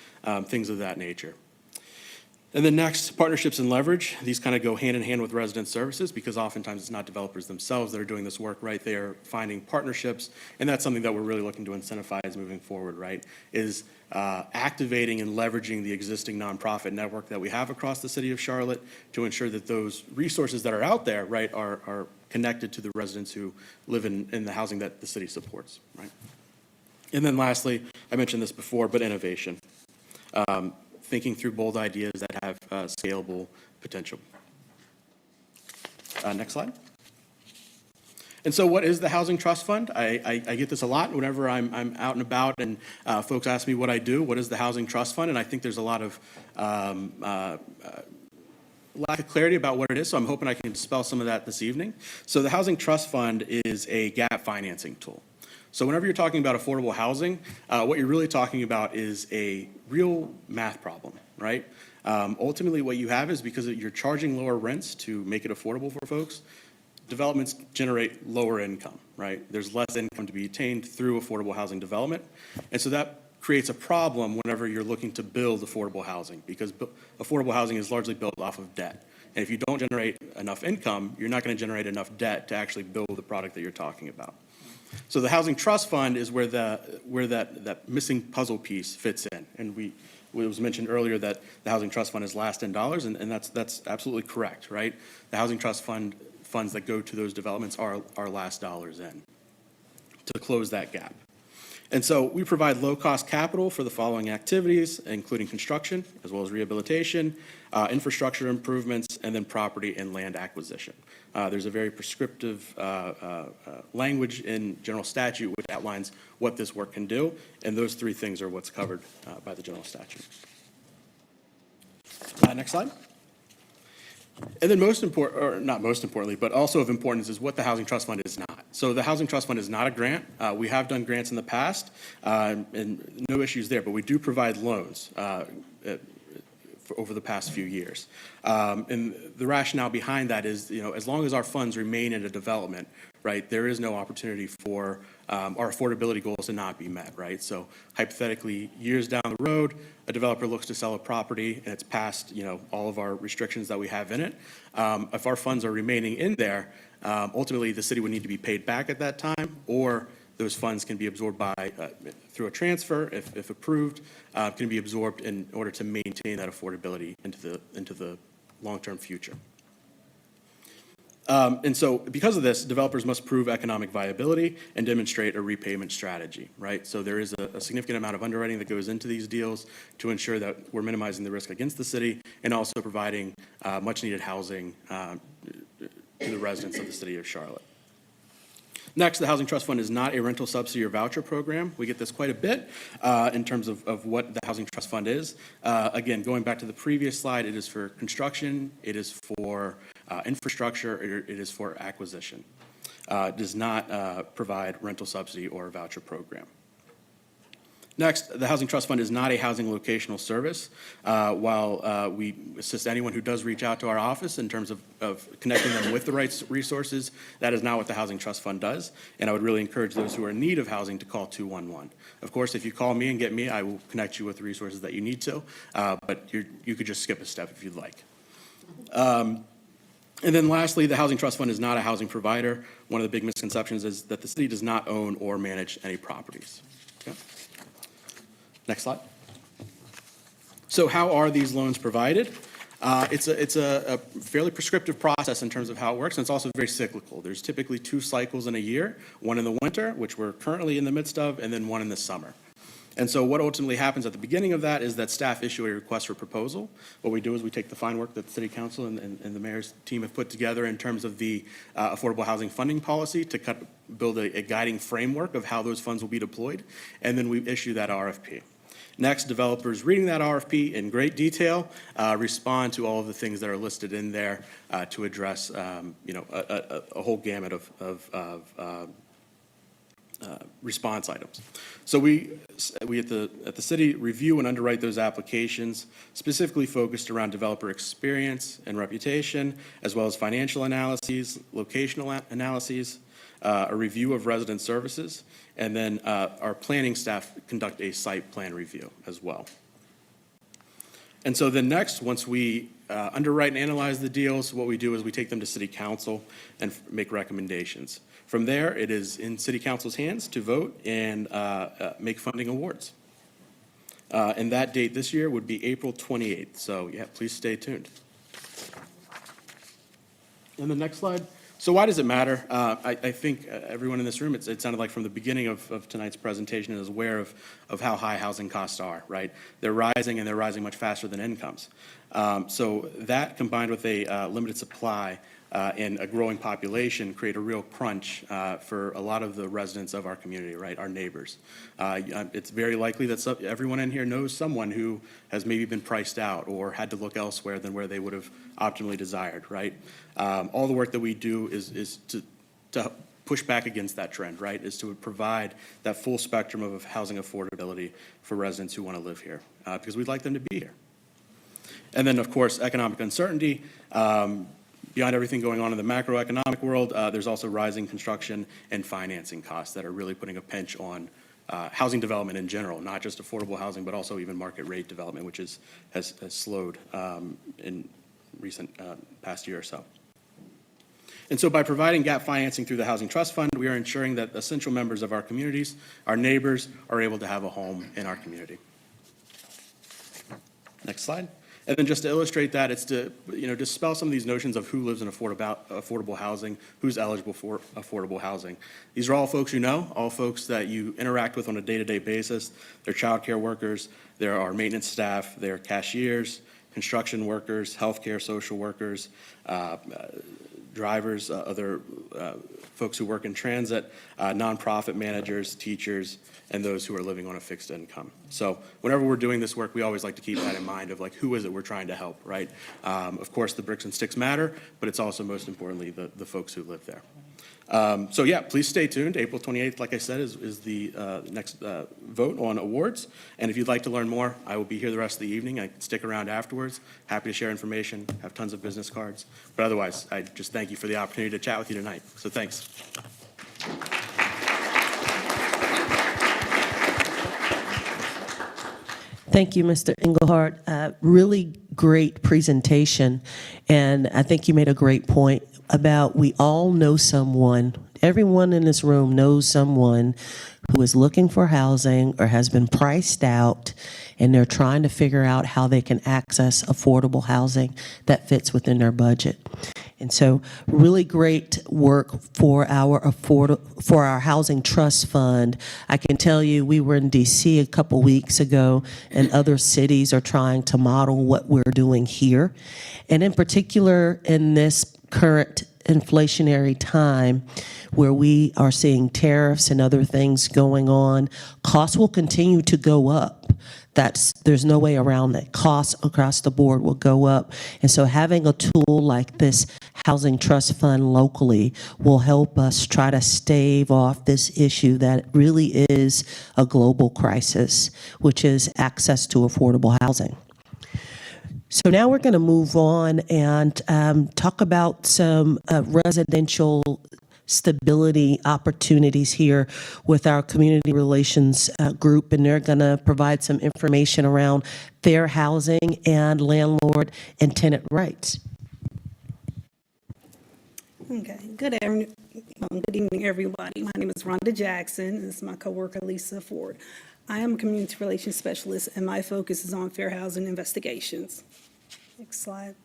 things of that nature. And then next, partnerships and leverage. These kind of go hand in hand with resident services because oftentimes it's not developers themselves that are doing this work, right? They are finding partnerships, and that's something that we're really looking to incentivize moving forward, right? Is activating and leveraging the existing nonprofit network that we have across the city of Charlotte to ensure that those resources that are out there, right, are connected to the residents who live in the housing that the city supports, right? And then lastly, I mentioned this before, but innovation. Thinking through bold ideas that have scalable potential. Next slide. And so what is the Housing Trust Fund? I get this a lot whenever I'm out and about and folks ask me what I do. What is the Housing Trust Fund? And I think there's a lot of lack of clarity about what it is, so I'm hoping I can dispel some of that this evening. So the Housing Trust Fund is a gap financing tool. So whenever you're talking about affordable housing, what you're really talking about is a real math problem, right? Ultimately, what you have is because you're charging lower rents to make it affordable for folks, developments generate lower income, right? There's less income to be attained through affordable housing development. And so that creates a problem whenever you're looking to build affordable housing because affordable housing is largely built off of debt. And if you don't generate enough income, you're not going to generate enough debt to actually build the product that you're talking about. So the Housing Trust Fund is where that missing puzzle piece fits in. And it was mentioned earlier that the Housing Trust Fund is last in dollars, and that's absolutely correct, right? The Housing Trust Fund funds that go to those developments are last dollars in to close that gap. And so we provide low-cost capital for the following activities, including construction, as well as rehabilitation, infrastructure improvements, and then property and land acquisition. There's a very prescriptive language in general statute which outlines what this work can do, and those three things are what's covered by the general statute. Next slide. And then most important, or not most importantly, but also of importance is what the Housing Trust Fund is not. So the Housing Trust Fund is not a grant. We have done grants in the past, and no issues there, but we do provide loans for over the past few years. And the rationale behind that is, as long as our funds remain in a development, right, there is no opportunity for our affordability goals to not be met, right? So hypothetically, years down the road, a developer looks to sell a property and it's past, all of our restrictions that we have in it. If our funds are remaining in there, ultimately the city would need to be paid back at that time, or those funds can be absorbed by through a transfer, if approved, can be absorbed in order to maintain that affordability into the long-term future. And so because of this, developers must prove economic viability and demonstrate a repayment strategy, right? So there is a significant amount of underwriting that goes into these deals to ensure that we're minimizing the risk against the city and also providing much-needed housing to the residents of the city of Charlotte. Next, the Housing Trust Fund is not a rental subsidy or voucher program. We get this quite a bit in terms of what the Housing Trust Fund is. Again, going back to the previous slide, it is for construction, it is for infrastructure, it is for acquisition. It does not provide rental subsidy or voucher program. Next, the Housing Trust Fund is not a housing locational service. While we assist anyone who does reach out to our office in terms of connecting them with the right resources, that is not what the Housing Trust Fund does. And I would really encourage those who are in need of housing to call 211. Of course, if you call me and get me, I will connect you with the resources that you need to, but you could just skip a step if you'd like. And then lastly, the Housing Trust Fund is not a housing provider. One of the big misconceptions is that the city does not own or manage any properties. Okay. Next slide. So how are these loans provided? It's a fairly prescriptive process in terms of how it works, and it's also very cyclical. There's typically 2 cycles in a year, one in the winter, which we're currently in the midst of, and then one in the summer. And so what ultimately happens at the beginning of that is that staff issue a request for proposal. What we do is we take the fine work that the city council and the mayor's team have put together in terms of the affordable housing funding policy to build a guiding framework of how those funds will be deployed, and then we issue that RFP. Next, developers reading that RFP in great detail respond to all of the things that are listed in there to address, a whole gamut of response items. So we at the city review and underwrite those applications, specifically focused around developer experience and reputation, as well as financial analyses, locational analyses, a review of resident services, and then our planning staff conduct a site plan review as well. And so then next, once we underwrite and analyze the deals, what we do is we take them to city council and make recommendations. From there, it is in city council's hands to vote and make funding awards. And that date this year would be April 28th. So yeah, please stay tuned. And the next slide. So why does it matter? I think everyone in this room, it sounded like from the beginning of tonight's presentation is aware of how high housing costs are, right? They're rising, and they're rising much faster than incomes. So that combined with a limited supply and a growing population create a real crunch for a lot of the residents of our community, right, our neighbors. It's very likely that everyone in here knows someone who has maybe been priced out or had to look elsewhere than where they would have optimally desired, right? All the work that we do is to push back against that trend, right, is to provide that full spectrum of housing affordability for residents who want to live here, because we'd like them to be here. And then, of course, economic uncertainty. Beyond everything going on in the macroeconomic world, there's also rising construction and financing costs that are really putting a pinch on housing development in general, not just affordable housing, but also even market rate development, which has slowed in recent past year or so. And so by providing gap financing through the Housing Trust Fund, we are ensuring that essential members of our communities, our neighbors, are able to have a home in our community. Next slide. And then just to illustrate that, it's to dispel some of these notions of who lives in affordable housing, who's eligible for affordable housing. These are all folks you know, all folks that you interact with on a day-to-day basis. They're childcare workers, there are maintenance staff, they're cashiers, construction workers, healthcare social workers, drivers, other folks who work in transit, nonprofit managers, teachers, and those who are living on a fixed income. So whenever we're doing this work, we always like to keep that in mind of like, who is it we're trying to help, right? Of course, the bricks and sticks matter, but it's also most importantly the folks who live there. So yeah, please stay tuned. April 28th, like I said, is the next vote on awards. And if you'd like to learn more, I will be here the rest of the evening. I can stick around afterwards. Happy to share information, have tons of business cards. But otherwise, I just thank you for the opportunity to chat with you tonight. So thanks. Thank you, Mr. Engelhardt. Really great presentation. And I think you made a great point about we all know someone, everyone in this room knows someone who is looking for housing or has been priced out, and they're trying to figure out how they can access affordable housing that fits within their budget. And so really great work for our Housing Trust Fund. I can tell you we were in D.C. a couple weeks ago, and other cities are trying to model what we're doing here. And in particular, in this current inflationary time where we are seeing tariffs and other things going on, costs will continue to go up. There's no way around that. Costs across the board will go up. And so having a tool like this Housing Trust Fund locally will help us try to stave off this issue that really is a global crisis, which is access to affordable housing. So now we're going to move on and talk about some residential stability opportunities here with our community relations group, and they're going to provide some information around fair housing and landlord and tenant rights. Okay, good evening, everybody. My name is Rhonda Jackson. This is my coworker, Lisa Ford. I am a community relations specialist, and my focus is on fair housing investigations. Next slide.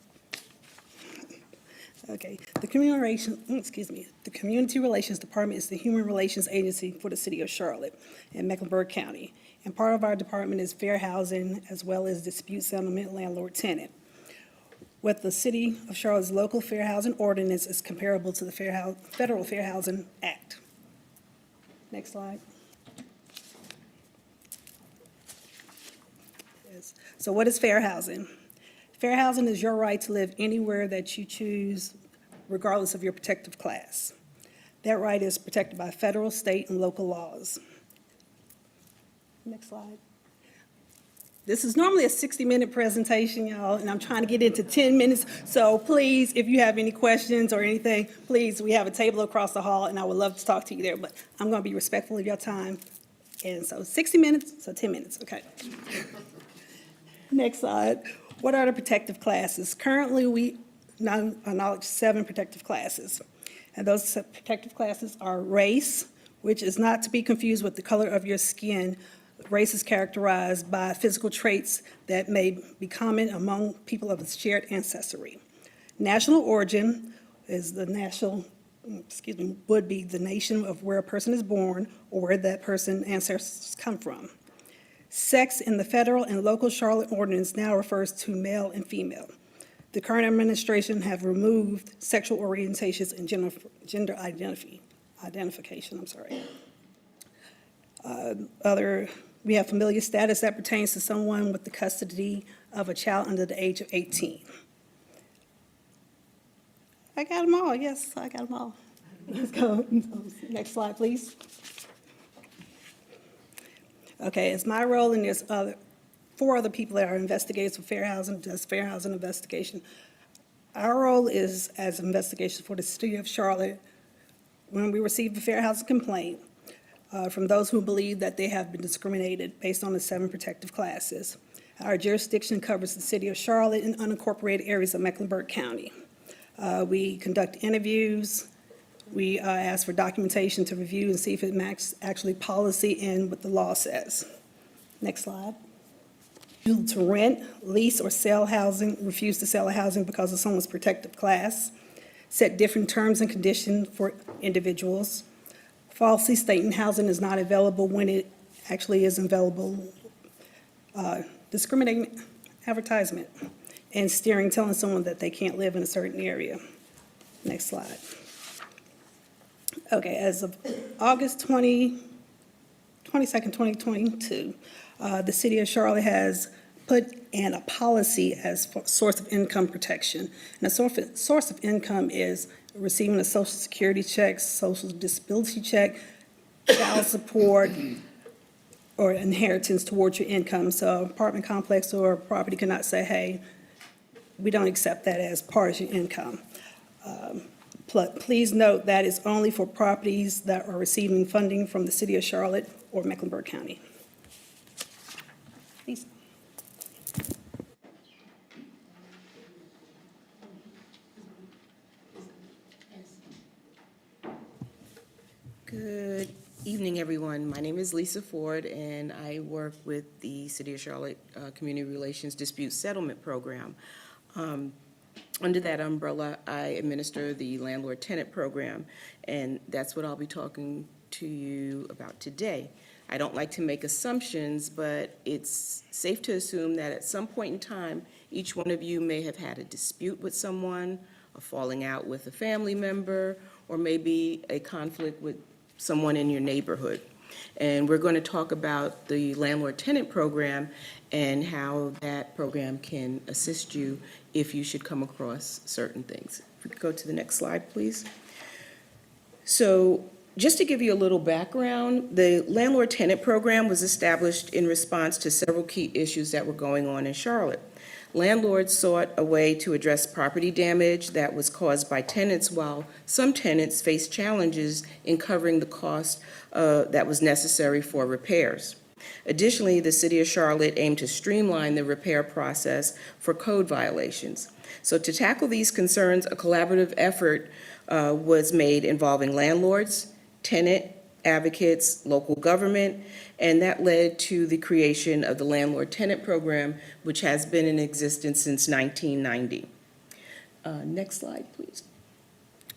Okay, the Community Relations Department is the human relations agency for the city of Charlotte and Mecklenburg County. And part of our department is fair housing as well as dispute settlement landlord-tenant. What the City of Charlotte's local fair housing ordinance is comparable to the Federal Fair Housing Act. Next slide. Yes. So what is fair housing? Fair housing is your right to live anywhere that you choose, regardless of your protective class. That right is protected by federal, state, and local laws. Next slide. This is normally a 60-minute presentation, y'all, and I'm trying to get into 10 minutes. So please, if you have any questions or anything, please, we have a table across the hall, and I would love to talk to you there, but I'm going to be respectful of your time. And so 60 minutes, so 10 minutes, okay. Next slide. What are the protective classes? Currently, we acknowledge 7 protective classes. And those protective classes are race, which is not to be confused with the color of your skin. Race is characterized by physical traits that may be common among people of a shared ancestry. National origin is would be the nation of where a person is born or where that person's ancestors come from. Sex in the federal and local Charlotte ordinance now refers to male and female. The current administration have removed sexual orientations and gender identification. We have familiar status that pertains to someone with the custody of a child under the age of 18. I got them all, yes, I got them all. Let's go. Next slide, please. Okay, it's my role, and there's 4 other people that are investigators for fair housing, does fair housing investigation. Our role is as investigators for the City of Charlotte. When we receive a fair housing complaint, from those who believe that they have been discriminated based on the 7 protective classes. Our jurisdiction covers the City of Charlotte and unincorporated areas of Mecklenburg County. We conduct interviews. We ask for documentation to review and see if it matches actually policy and what the law says. Next slide. To rent, lease, or sell housing, refuse to sell a housing because of someone's protective class. Set different terms and conditions for individuals. Falsely stating housing is not available when it actually is available, discriminating advertisement, and telling someone that they can't live in a certain area. Next slide. Okay, as of August 22nd, 2022, the City of Charlotte has put in a policy as source of income protection. And the source of income is receiving a Social Security check, social disability check, child support, or inheritance towards your income. So apartment complex or property cannot say, hey, we don't accept that as part of your income. Please note that is only for properties that are receiving funding from the City of Charlotte or Mecklenburg County. Please. Good evening, everyone. My name is Lisa Ford, and I work with the City of Charlotte Community Relations Dispute Settlement Program. Under that umbrella, I administer the landlord-tenant program, and that's what I'll be talking to you about today. I don't like to make assumptions, but it's safe to assume that at some point in time, each one of you may have had a dispute with someone, a falling out with a family member, or maybe a conflict with someone in your neighborhood. And we're going to talk about the landlord-tenant program and how that program can assist you if you should come across certain things. If we could go to the next slide, please. So just to give you a little background, the landlord-tenant program was established in response to several key issues that were going on in Charlotte. Landlords sought a way to address property damage that was caused by tenants, while some tenants faced challenges in covering the cost that was necessary for repairs. Additionally, the City of Charlotte aimed to streamline the repair process for code violations. So to tackle these concerns, a collaborative effort was made involving landlords, tenant advocates, local government, and that led to the creation of the landlord-tenant program, which has been in existence since 1990. Next slide, please.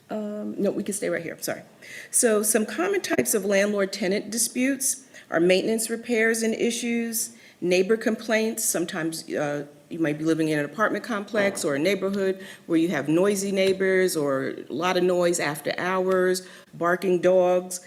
No, we can stay right here, sorry. So some common types of landlord-tenant disputes are maintenance repairs and issues, neighbor complaints. Sometimes you might be living in an apartment complex or a neighborhood where you have noisy neighbors or a lot of noise after hours, barking dogs.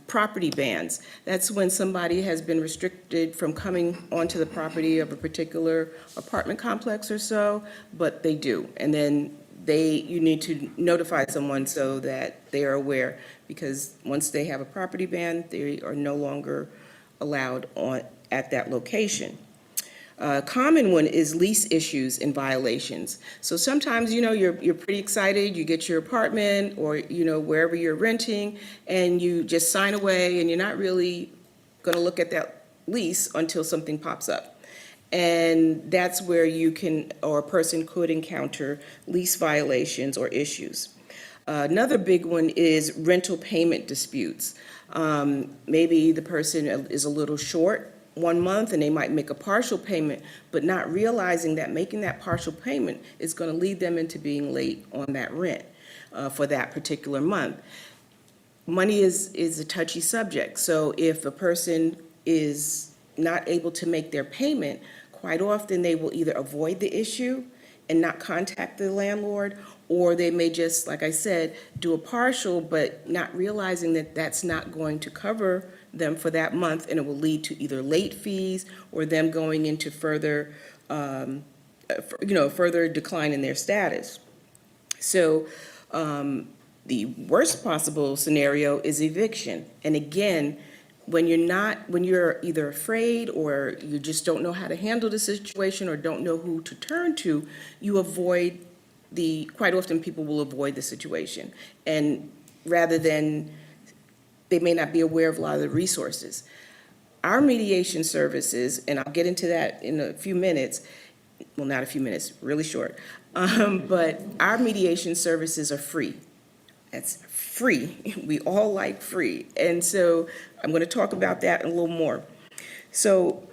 Property bans. That's when somebody has been restricted from coming onto the property of a particular apartment complex or so, but they do. And then you need to notify someone so that they are aware, because once they have a property ban, they are no longer allowed at that location. A common one is lease issues and violations. So sometimes, you're pretty excited, you get your apartment or, wherever you're renting, and you just sign away and you're not really going to look at that lease until something pops up. And that's where you can, or a person could encounter lease violations or issues. Another big one is rental payment disputes. Maybe the person is a little short 1 month and they might make a partial payment, but not realizing that making that partial payment is going to lead them into being late on that rent for that particular month. Money is a touchy subject. So if a person is not able to make their payment, quite often they will either avoid the issue and not contact the landlord, or they may just, like I said, do a partial, but not realizing that that's not going to cover them for that month, and it will lead to either late fees or them going into further, further decline in their status. So the worst possible scenario is eviction. And again, when you're either afraid or you just don't know how to handle the situation or don't know who to turn to, you avoid quite often people will avoid the situation. And rather than, they may not be aware of a lot of the resources. Our mediation services, and I'll get into that in a few minutes, well, not a few minutes, really short, but our mediation services are free. That's free. We all like free. And so I'm going to talk about that a little more. So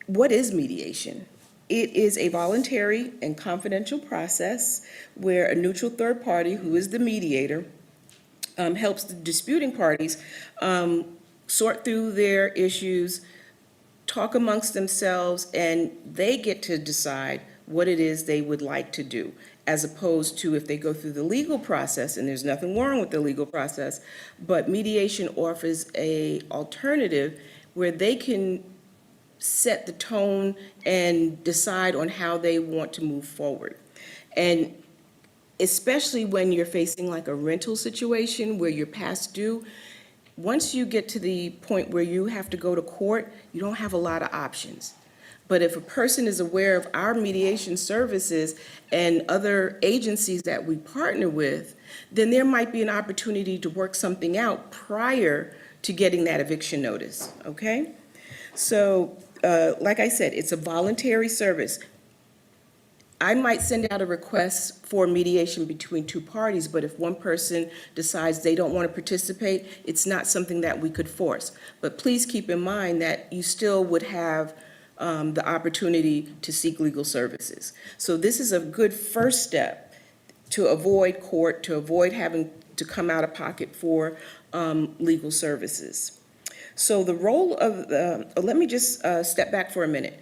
what is mediation? It is a voluntary and confidential process where a neutral third party, who is the mediator, helps the disputing parties sort through their issues, talk amongst themselves, and they get to decide what it is they would like to do, as opposed to if they go through the legal process, and there's nothing wrong with the legal process, but mediation offers an alternative where they can set the tone and decide on how they want to move forward. And especially when you're facing like a rental situation where you're past due, once you get to the point where you have to go to court, you don't have a lot of options. But if a person is aware of our mediation services and other agencies that we partner with, then there might be an opportunity to work something out prior to getting that eviction notice, okay? So, like I said, it's a voluntary service. I might send out a request for mediation between two parties, but if one person decides they don't want to participate, it's not something that we could force. But please keep in mind that you still would have the opportunity to seek legal services. So this is a good first step to avoid court, to avoid having to come out of pocket for legal services. So the role of let me just step back for a minute.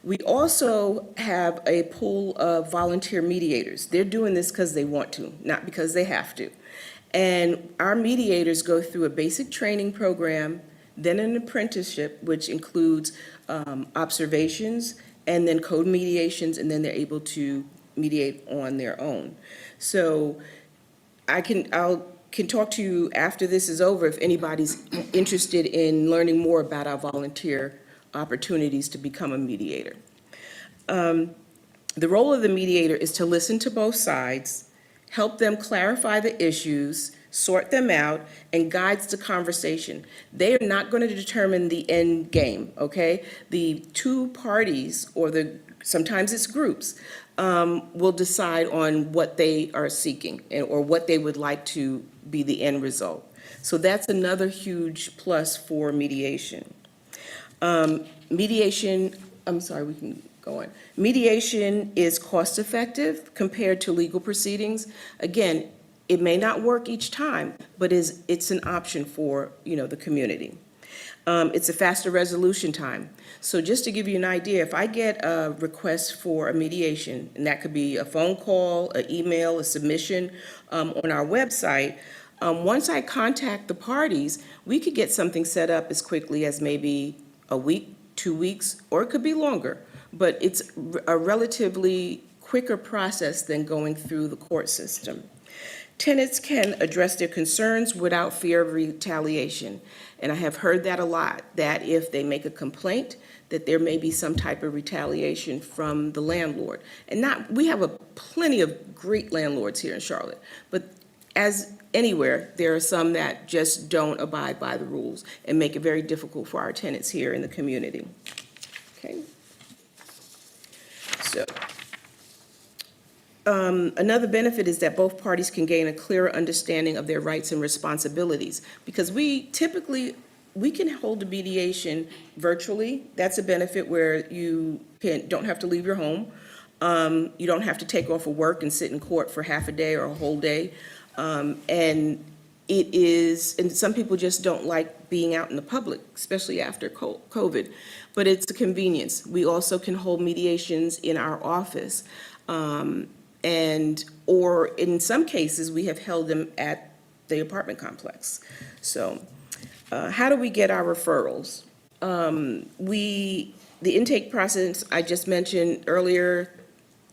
We also have a pool of volunteer mediators. They're doing this because they want to, not because they have to. And our mediators go through a basic training program, then an apprenticeship, which includes observations, and then code mediations, and then they're able to mediate on their own. So I can talk to you after this is over if anybody's interested in learning more about our volunteer opportunities to become a mediator. The role of the mediator is to listen to both sides, help them clarify the issues, sort them out, and guides the conversation. They are not going to determine the end game, okay? The two parties, or sometimes it's groups, will decide on what they are seeking or what they would like to be the end result. So that's another huge plus for mediation. Mediation is cost-effective compared to legal proceedings. Again, It may not work each time, but it's an option for, the community. It's a faster resolution time. So just to give you an idea, if I get a request for a mediation, and that could be a phone call, an email, a submission on our website, once I contact the parties, we could get something set up as quickly as maybe a week, 2 weeks, or it could be longer. But it's a relatively quicker process than going through the court system. Tenants can address their concerns without fear of retaliation. And I have heard that a lot, that if they make a complaint, that there may be some type of retaliation from the landlord. And we have plenty of great landlords here in Charlotte, but as anywhere, there are some that just don't abide by the rules and make it very difficult for our tenants here in the community. Okay. So, another benefit is that both parties can gain a clearer understanding of their rights and responsibilities, because we can hold a mediation virtually. That's a benefit where you don't have to leave your home. You don't have to take off of work and sit in court for half a day or a whole day. And some people just don't like being out in the public, especially after COVID, but it's a convenience. We also can hold mediations in our office. Or in some cases, we have held them at the apartment complex. So, how do we get our referrals? The intake process I just mentioned earlier,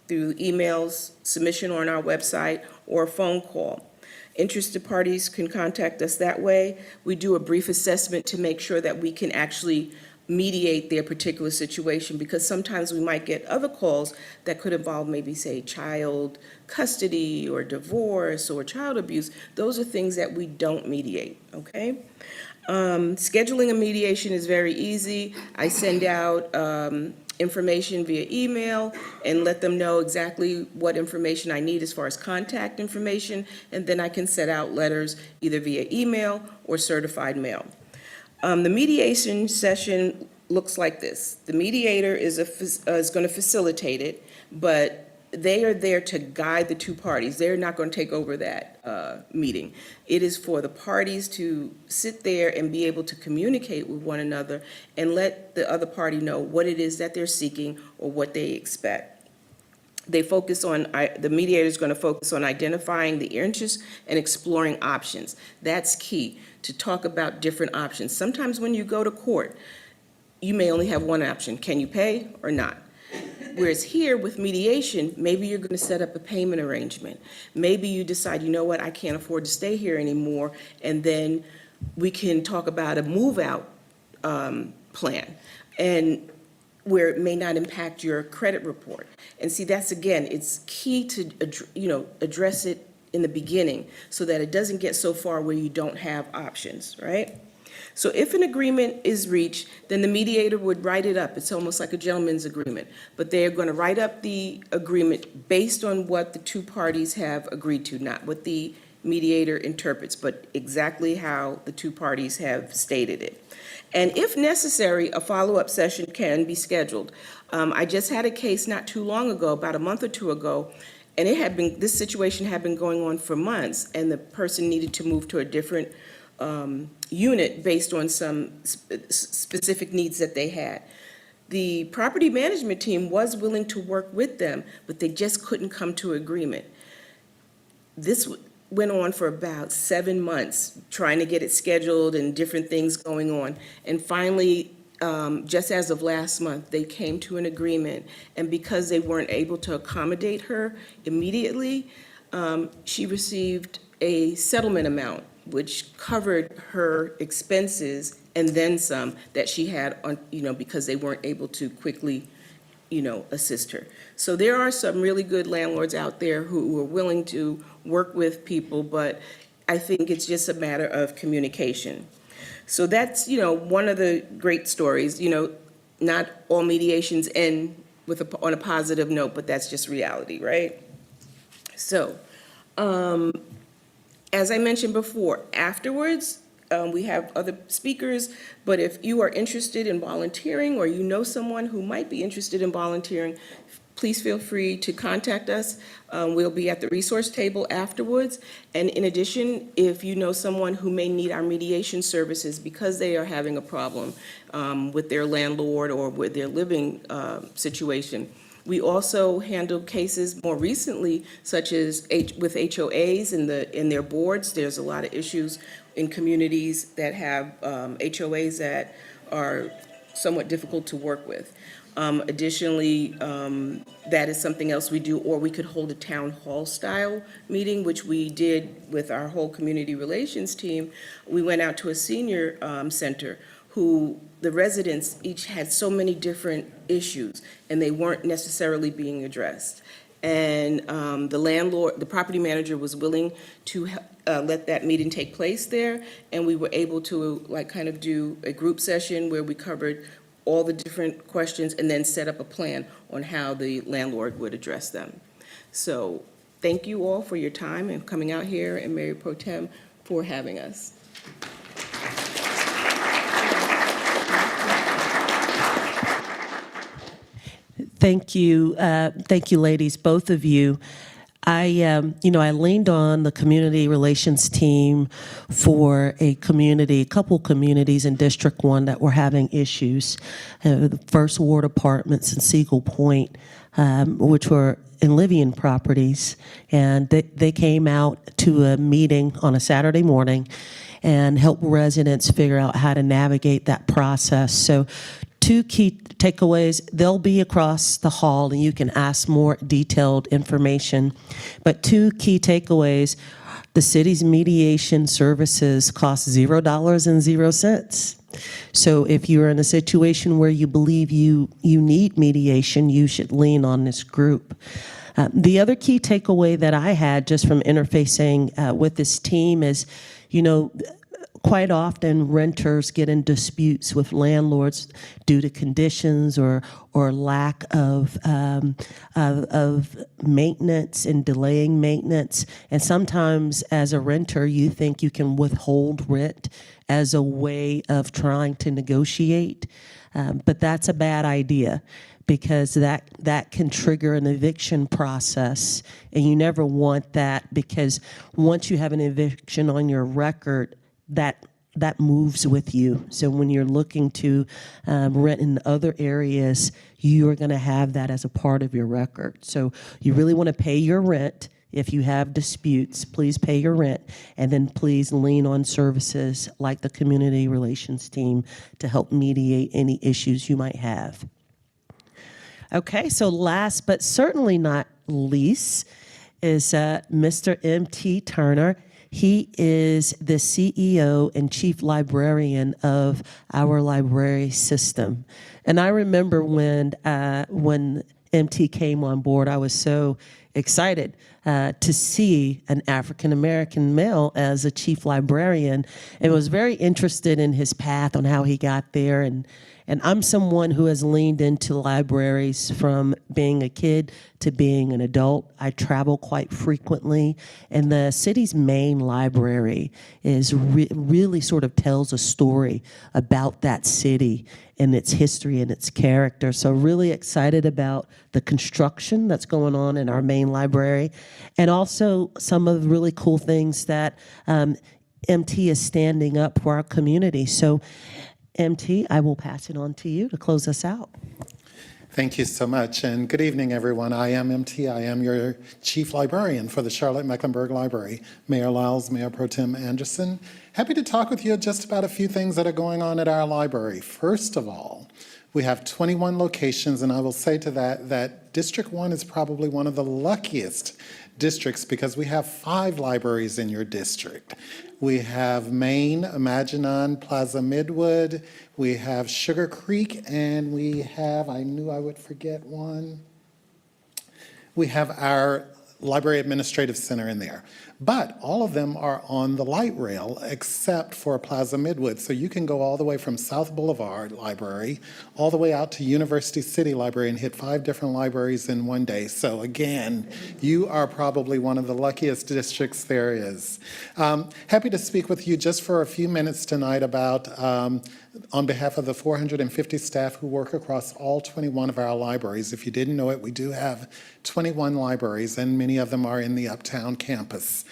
through emails, submission on our website, or a phone call. Interested parties can contact us that way. We do a brief assessment to make sure that we can actually mediate their particular situation, because sometimes we might get other calls that could involve maybe, say, child custody or divorce or child abuse. Those are things that we don't mediate, okay? Scheduling a mediation is very easy. I send out information via email and let them know exactly what information I need as far as contact information, and then I can set out letters either via email or certified mail. The mediation session looks like this. The mediator is going to facilitate it, but they are there to guide the two parties. They're not going to take over that meeting. It is for the parties to sit there and be able to communicate with one another and let the other party know what it is that they're seeking or what they expect. The mediator is going to focus on identifying the interests and exploring options. That's key, to talk about different options. Sometimes when you go to court, you may only have one option. Can you pay or not? Whereas here with mediation, maybe you're going to set up a payment arrangement. Maybe you decide, you know what, I can't afford to stay here anymore, and then we can talk about a move-out plan, and where it may not impact your credit report. And see, that's, again, it's key to address it in the beginning so that it doesn't get so far where you don't have options, right? So if an agreement is reached, then the mediator would write it up. It's almost like a gentleman's agreement. But they're going to write up the agreement based on what the two parties have agreed to, not what the mediator interprets, but exactly how the two parties have stated it. And if necessary, a follow-up session can be scheduled. I just had a case not too long ago, about a month or two ago, and this situation had been going on for months, and the person needed to move to a different unit based on some specific needs that they had. The property management team was willing to work with them, but they just couldn't come to agreement. This went on for about 7 months, trying to get it scheduled and different things going on. And finally, just as of last month, they came to an agreement. And because they weren't able to accommodate her immediately, she received a settlement amount, which covered her expenses and then some that she had on, because they weren't able to quickly, assist her. So there are some really good landlords out there who are willing to work with people, but I think it's just a matter of communication. So that's, one of the great stories. Not all mediations end on a positive note, but that's just reality, right? So, as I mentioned before, afterwards, we have other speakers, but if you are interested in volunteering or you know someone who might be interested in volunteering, please feel free to contact us. We'll be at the resource table afterwards. And in addition, if you know someone who may need our mediation services because they are having a problem with their landlord or with their living situation, we also handle cases more recently, such as with HOAs and their boards. There's a lot of issues in communities that have HOAs that are somewhat difficult to work with. Additionally, that is something else we do, or we could hold a town hall style meeting, which we did with our whole community relations team. We went out to a senior center who the residents each had so many different issues and they weren't necessarily being addressed. And the landlord, the property manager was willing to let that meeting take place there. And we were able to kind of do a group session where we covered all the different questions and then set up a plan on how the landlord would address them. So thank you all for your time and coming out here, and Mayor Pro Tem for having us. Thank you, ladies, both of you. I leaned on the community relations team for a couple communities in District 1 that were having issues. The First Ward Apartments in Siegel Point, which were in Livian properties, and they came out to a meeting on a Saturday morning and helped residents figure out how to navigate that process. So 2 key takeaways. They'll be across the hall and you can ask more detailed information. But 2 key takeaways: the city's mediation services cost $0.00. So if you're in a situation where you believe you need mediation, you should lean on this group. The other key takeaway that I had just from interfacing with this team is, quite often renters get in disputes with landlords due to conditions or lack of maintenance and delaying maintenance. And sometimes as a renter, you think you can withhold rent as a way of trying to negotiate. But that's a bad idea, because that can trigger an eviction process. And you never want that, because once you have an eviction on your record, that moves with you. So when you're looking to rent in other areas, you are going to have that as a part of your record. So you really want to pay your rent. If you have disputes, please pay your rent, and then please lean on services like the community relations team to help mediate any issues you might have. Okay, so last but certainly not least is Mr. M.T. Turner. He is the CEO and chief librarian of our library system. And I remember when MT came on board, I was so excited to see an African-American male as a chief librarian, and was very interested in his path on how he got there. And I'm someone who has leaned into libraries from being a kid to being an adult. I travel quite frequently, and the city's main library is really sort of tells a story about that city and its history and its character. So really excited about the construction that's going on in our main library, and also some of the really cool things that MT is standing up for our community. So MT, I will pass it on to you to close us out. Thank you so much, and good evening, everyone. I am MT. I am your chief librarian for the Charlotte-Mecklenburg Library. Mayor Lyles, Mayor Pro Tem Anderson. Happy to talk with you just about a few things that are going on at our library. First of all, we have 21 locations, and I will say to that District 1 is probably one of the luckiest districts because we have 5 libraries in your district. We have Main, Imaginon, Plaza Midwood, we have Sugar Creek, and we have, I knew I would forget one. We have our library administrative center in there. But all of them are on the light rail except for Plaza Midwood. So you can go all the way from South Boulevard Library all the way out to University City Library and hit 5 different libraries in one day. So again, you are probably one of the luckiest districts there is. Happy to speak with you just for a few minutes tonight about, on behalf of the 450 staff who work across all 21 of our libraries. If you didn't know it, we do have 21 libraries, and many of them are in the Uptown campus.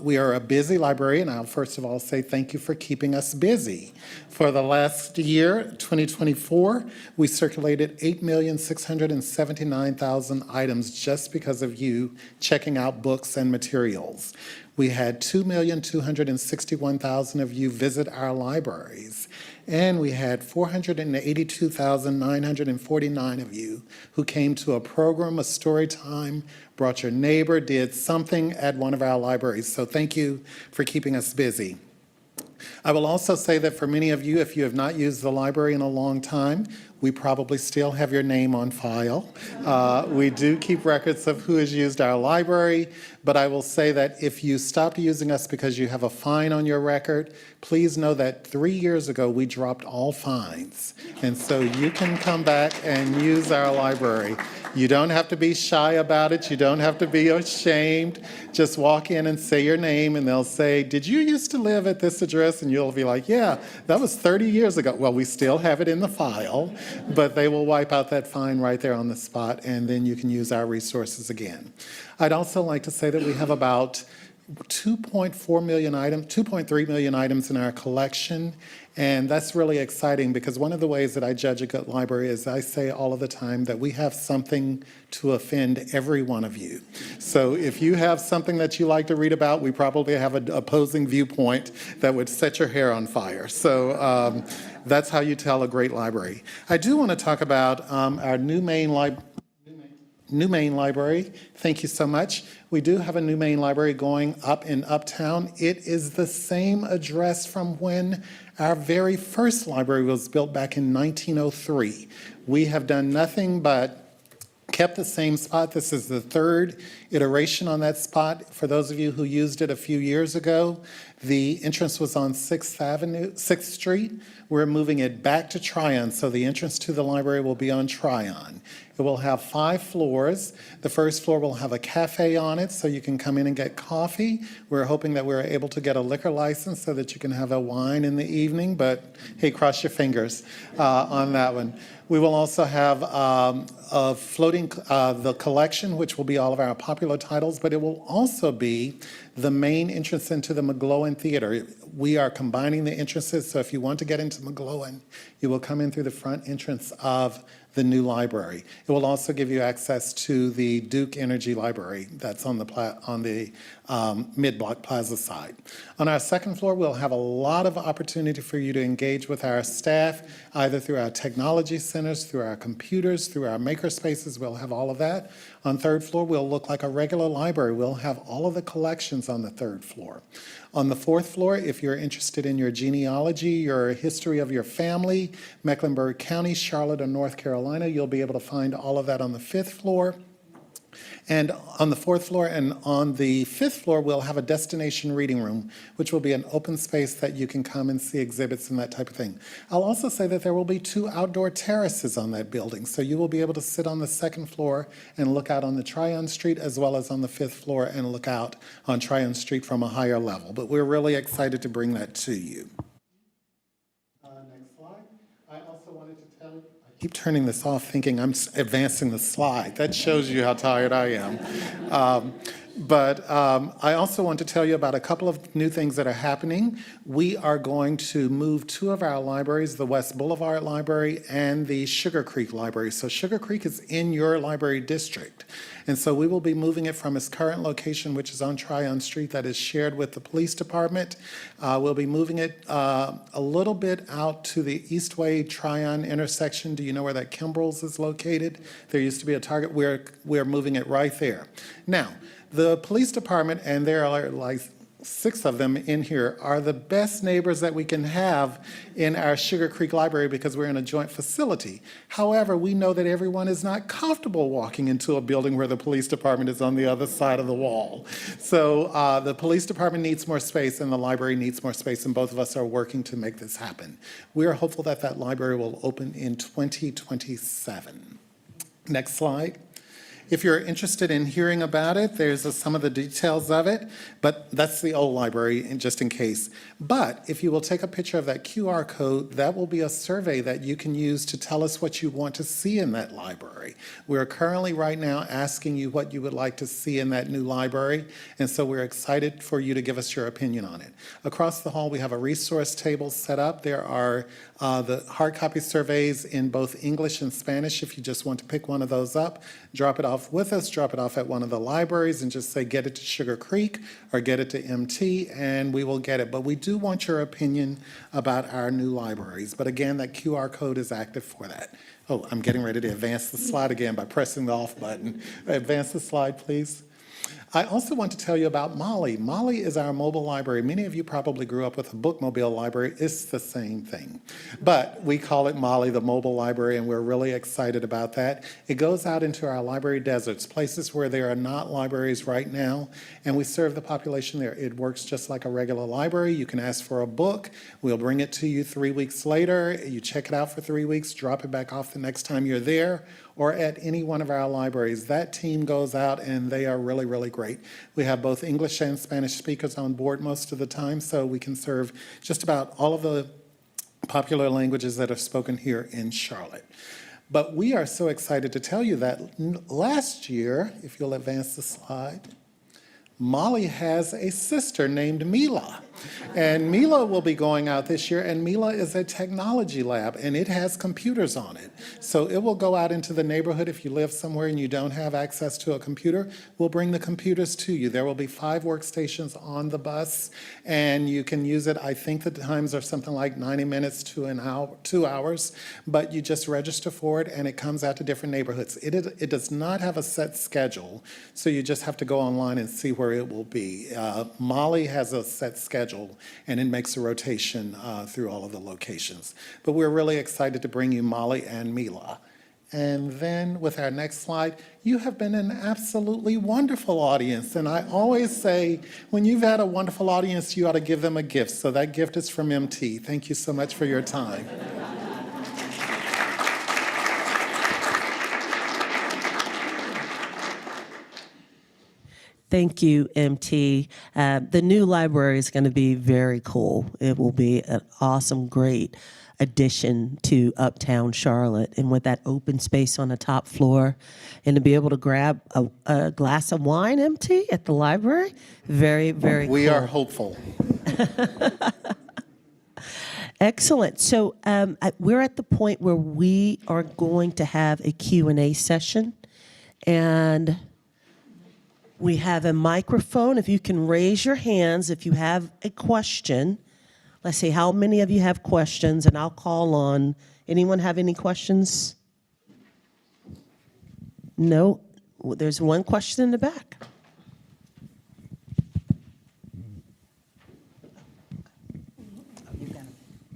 We are a busy library, and I'll first of all say thank you for keeping us busy. For the last year, 2024, we circulated 8,679,000 items just because of you checking out books and materials. We had 2,261,000 of you visit our libraries, and we had 482,949 of you who came to a program, a story time, brought your neighbor, did something at one of our libraries. So thank you for keeping us busy. I will also say that for many of you, if you have not used the library in a long time, we probably still have your name on file. We do keep records of who has used our library, but I will say that if you stopped using us because you have a fine on your record, please know that 3 years ago we dropped all fines. And so you can come back and use our library. You don't have to be shy about it. You don't have to be ashamed. Just walk in and say your name, and they'll say, "Did you used to live at this address?" And you'll be like, "Yeah, that was 30 years ago." Well, we still have it in the file, but they will wipe out that fine right there on the spot, and then you can use our resources again. I'd also like to say that we have about 2.4 million items, 2.3 million items in our collection. And that's really exciting because one of the ways that I judge a good library is I say all of the time that we have something to offend every one of you. So if you have something that you like to read about, we probably have an opposing viewpoint that would set your hair on fire. So that's how you tell a great library. I do want to talk about our new main library. Thank you so much. We do have a new main library going up in Uptown. It is the same address from when our very first library was built back in 1903. We have done nothing but kept the same spot. This is the third iteration on that spot. For those of you who used it a few years ago, the entrance was on 6th Street. We're moving it back to Tryon, so the entrance to the library will be on Tryon. It will have 5 floors. The first floor will have a cafe on it, so you can come in and get coffee. We're hoping that we're able to get a liquor license so that you can have a wine in the evening, but hey, cross your fingers on that one. We will also have a floating, the collection, which will be all of our popular titles, but it will also be the main entrance into the McGlowan Theater. We are combining the entrances, so if you want to get into McGlowan, you will come in through the front entrance of the new library. It will also give you access to the Duke Energy Library that's on the mid-block plaza side. On our second floor, we'll have a lot of opportunity for you to engage with our staff, either through our technology centers, through our computers, through our maker spaces. We'll have all of that. On third floor, we'll look like a regular library. We'll have all of the collections on the third floor. On the fourth floor, if you're interested in your genealogy, your history of your family, Mecklenburg County, Charlotte, or North Carolina, you'll be able to find all of that on the 5th floor. And on the 4th floor and on the 5th floor, we'll have a destination reading room, which will be an open space that you can come and see exhibits and that type of thing. I'll also say that there will be 2 outdoor terraces on that building. So you will be able to sit on the 2nd floor and look out on the Tryon Street, as well as on the 5th floor and look out on Tryon Street from a higher level. But we're really excited to bring that to you. Next slide. I also wanted to tell you, I keep turning this off thinking I'm advancing the slide. That shows you how tired I am. But I also want to tell you about a couple of new things that are happening. We are going to move 2 of our libraries, the West Boulevard Library and the Sugar Creek Library. So Sugar Creek is in your library district. And so we will be moving it from its current location, which is on Tryon Street, that is shared with the police department. We'll be moving it a little bit out to the Eastway Tryon intersection. Do you know where that Kimbrell's is located? There used to be a Target. We're moving it right there. Now, the police department and their 6 of them in here, are the best neighbors that we can have in our Sugar Creek Library because we're in a joint facility. However, we know that everyone is not comfortable walking into a building where the police department is on the other side of the wall. So the police department needs more space and the library needs more space, and both of us are working to make this happen. We are hopeful that that library will open in 2027. Next slide. If you're interested in hearing about it, there's some of the details of it, but that's the old library, just in case. But if you will take a picture of that QR code, that will be a survey that you can use to tell us what you want to see in that library. We're currently right now asking you what you would like to see in that new library, and so we're excited for you to give us your opinion on it. Across the hall, we have a resource table set up. There are the hard copy surveys in both English and Spanish. If you just want to pick one of those up, drop it off with us, drop it off at one of the libraries, and just say, get it to Sugar Creek or get it to MT, and we will get it. But we do want your opinion about our new libraries. But again, that QR code is active for that. Oh, I'm getting ready to advance the slide again by pressing the off button. Advance the slide, please. I also want to tell you about Molly. Molly is our mobile library. Many of you probably grew up with a bookmobile library. It's the same thing. But we call it Molly, the mobile library, and we're really excited about that. It goes out into our library deserts, places where there are not libraries right now, and we serve the population there. It works just like a regular library. You can ask for a book. We'll bring it to you 3 weeks later. You check it out for 3 weeks, drop it back off the next time you're there, or at any one of our libraries. That team goes out and they are really, really great. We have both English and Spanish speakers on board most of the time, so we can serve just about all of the popular languages that are spoken here in Charlotte. But we are so excited to tell you that last year, if you'll advance the slide, Molly has a sister named Mila. And Mila will be going out this year, and Mila is a technology lab, and it has computers on it. So it will go out into the neighborhood. If you live somewhere and you don't have access to a computer, we'll bring the computers to you. There will be 5 workstations on the bus, and you can use it. I think the times are something like 90 minutes to an hour, 2 hours, but you just register for it, and it comes out to different neighborhoods. It does not have a set schedule, so you just have to go online and see where it will be. Molly has a set schedule, and it makes a rotation through all of the locations. But we're really excited to bring you Molly and Mila. And then with our next slide, you have been an absolutely wonderful audience. And I always say, when you've had a wonderful audience, you ought to give them a gift. So that gift is from MT. Thank you so much for your time. Thank you, MT. The new library is going to be very cool. It will be an awesome, great addition to Uptown Charlotte. And with that open space on the top floor, and to be able to grab a glass of wine, MT, at the library, very, very cool. We are hopeful. Excellent. So we're at the point where we are going to have a Q&A session, and we have a microphone. If you can raise your hands if you have a question. Let's see, how many of you have questions? And I'll call on. Anyone have any questions? No? Well, there's one question in the back.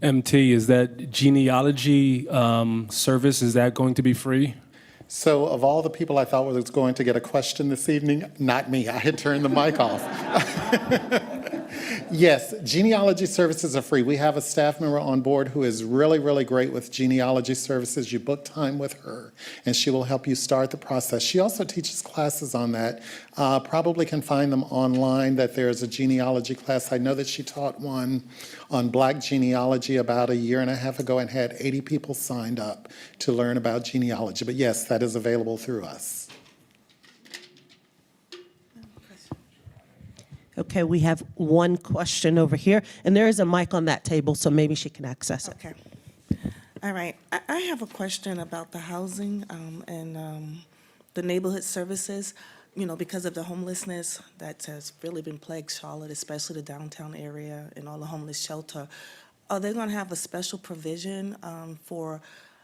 MT, is that genealogy service, is that going to be free? So of all the people I thought was going to get a question this evening, not me. I had turned the mic off. Yes, genealogy services are free. We have a staff member on board who is really, really great with genealogy services. You book time with her, and she will help you start the process. She also teaches classes on that. Probably can find them online, that there's a genealogy class. I know that she taught one on Black genealogy about a year and a half ago and had 80 people signed up to learn about genealogy. But yes, that is available through us. Okay, we have one question over here, and there is a mic on that table, so maybe she can access it. Okay. All right. I have a question about the housing and the neighborhood services. You know, because of the homelessness that has really been plagued Charlotte, especially the downtown area and all the homeless shelter, are they going to have a special provision for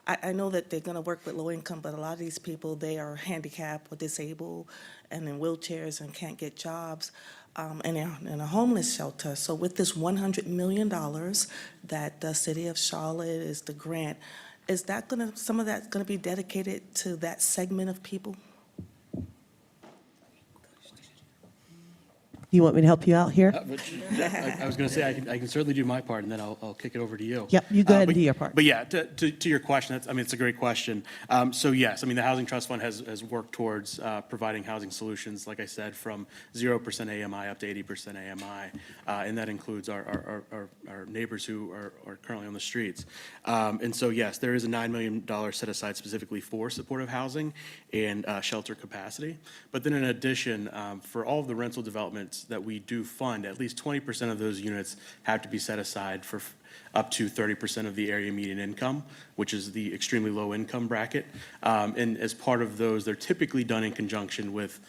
I know that they're gonna work with low income, but a lot of these people, they are handicapped or disabled and in wheelchairs and can't get jobs, and they're in a homeless shelter. So with this $100 million that the city of Charlotte is the grant, is that gonna, some of that's gonna be dedicated to that segment of people? You want me to help you out here? I was going to say, I can certainly do my part, and then I'll kick it over to you. Yep, you go ahead But- and do your part. But yeah, to your question, it's a great question. So yes, the Housing Trust Fund has worked towards providing housing solutions, like I said, from 0% AMI up to 80% AMI, and that includes our neighbors who are currently on the streets. And so yes, there is a $9 million set aside specifically for supportive housing and shelter capacity. But then in addition, for all of the rental developments that we do fund, at least 20% of those units have to be set aside for up to 30% of the area median income, which is the extremely low income bracket. And as part of those, they're typically done in conjunction with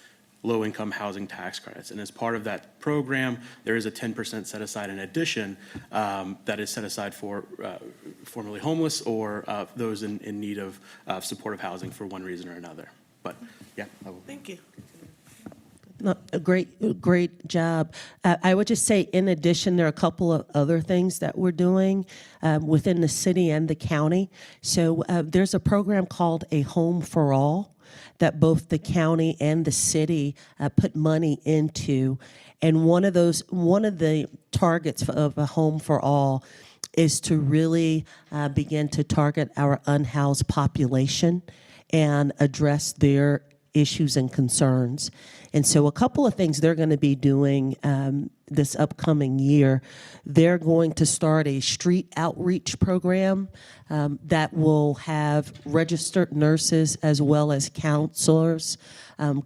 low-income housing tax credits. And as part of that program, there is a 10% set aside in addition that is set aside for formerly homeless or those in need of supportive housing for one reason or another. But yeah, I will. Thank you. No, a great job. I would just say, in addition, there are a couple of other things that we're doing within the city and the county. So there's a program called A Home for All that both the county and the city put money into. And one of the targets of A Home for All is to really begin to target our unhoused population and address their issues and concerns. And so a couple of things they're going to be doing this upcoming year. They're going to start a street outreach program that will have registered nurses as well as counselors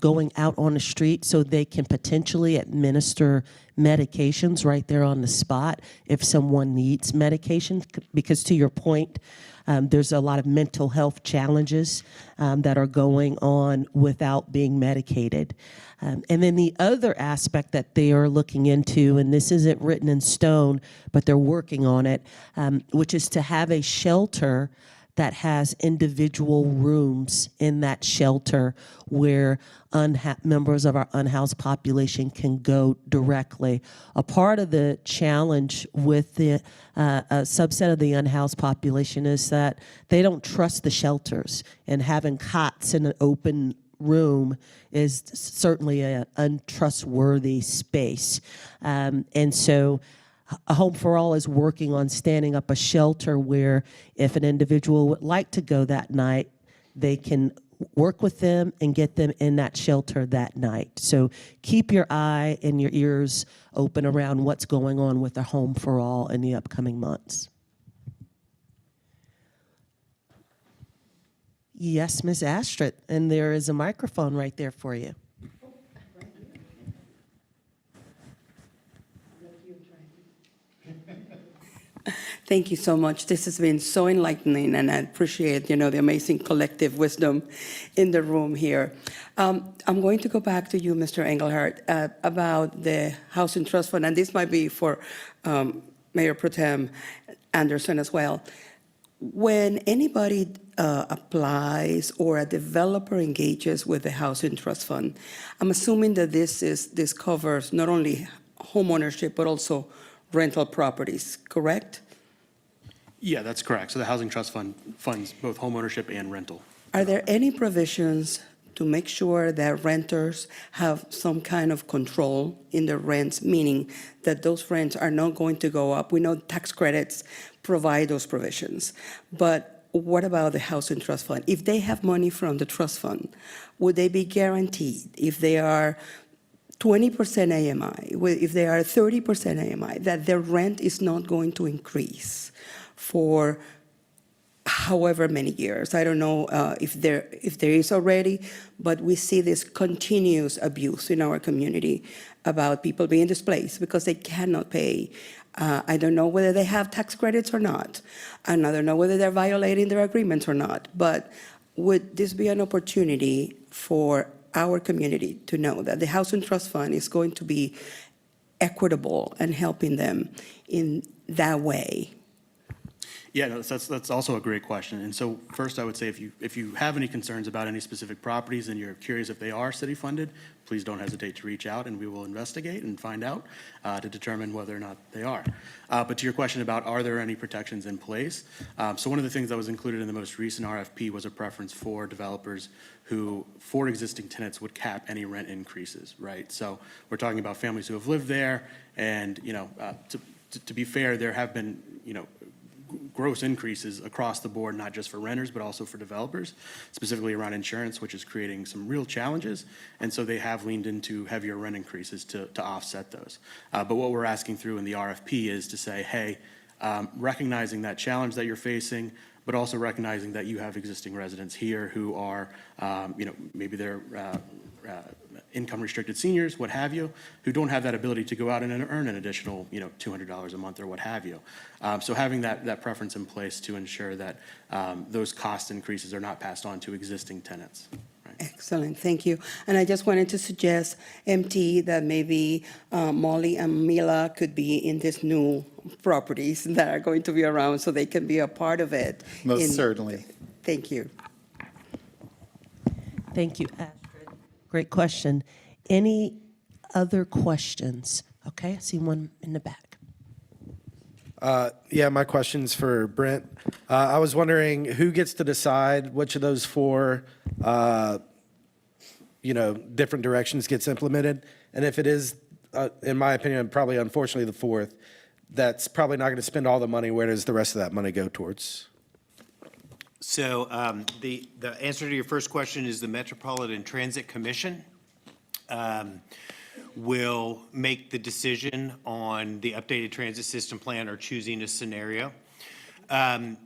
going out on the street so they can potentially administer medications right there on the spot if someone needs medication. Because to your point, there's a lot of mental health challenges that are going on without being medicated. And then the other aspect that they are looking into, and this isn't written in stone, but they're working on it, which is to have a shelter that has individual rooms in that shelter where members of our unhoused population can go directly. A part of the challenge with a subset of the unhoused population is that they don't trust the shelters, and having cots in an open room is certainly an untrustworthy space. And so A Home for All is working on standing up a shelter where if an individual would like to go that night, they can work with them and get them in that shelter that night. So keep your eye and your ears open around what's going on with A Home for All in the upcoming months. Yes, Ms. Astrid, and there is a microphone right there for you. Thank you so much. This has been so enlightening, and I appreciate, the amazing collective wisdom in the room here. I'm going to go back to you, Mr. Engelhardt, about the Housing Trust Fund, and this might be for Mayor Pro Tem Anderson as well. When anybody applies or a developer engages with the Housing Trust Fund, I'm assuming that this covers not only homeownership but also rental properties, correct? Yeah, that's correct. So the Housing Trust Fund funds both homeownership and rental. Are there any provisions to make sure that renters have some kind of control in their rents, meaning that those rents are not going to go up? We know tax credits provide those provisions, but what about the Housing Trust Fund? If they have money from the trust fund, would they be guaranteed if they are 20% AMI, if they are 30% AMI, that their rent is not going to increase for however many years? I don't know if there is already, but we see this continuous abuse in our community about people being displaced because they cannot pay. I don't know whether they have tax credits or not, and I don't know whether they're violating their agreements or not, but would this be an opportunity for our community to know that the Housing Trust Fund is going to be equitable and helping them in that way? Yeah, no, that's also a great question. And so first, I would say if you have any concerns about any specific properties and you're curious if they are city-funded, please don't hesitate to reach out, and we will investigate and find out to determine whether or not they are. But to your question about are there any protections in place, so one of the things that was included in the most recent RFP was a preference for developers who, for existing tenants, would cap any rent increases, right? So we're talking about families who have lived there, and to be fair, there have been gross increases across the board, not just for renters, but also for developers, specifically around insurance, which is creating some real challenges. And so they have leaned into heavier rent increases to offset those. But what we're asking through in the RFP is to say, hey, recognizing that challenge that you're facing, but also recognizing that you have existing residents here who are, maybe they're income-restricted seniors, what have you, who don't have that ability to go out and earn an additional, $200 a month or what have you. So having that preference in place to ensure that those cost increases are not passed on to existing tenants. Right? Excellent, thank you. And I just wanted to suggest, MT, that maybe Molly and Mila could be in these new properties that are going to be around so they can be a part of it. Most certainly. Thank you. Thank you, Astrid. Great question. Any other questions? Okay, I see one in the back. Yeah, my question's for Brent. I was wondering who gets to decide which of those four, different directions gets implemented, and if it is, in my opinion, probably unfortunately the fourth, that's probably not going to spend all the money. Where does the rest of that money go towards? So the answer to your first question is the Metropolitan Transit Commission will make the decision on the updated transit system plan or choosing a scenario. To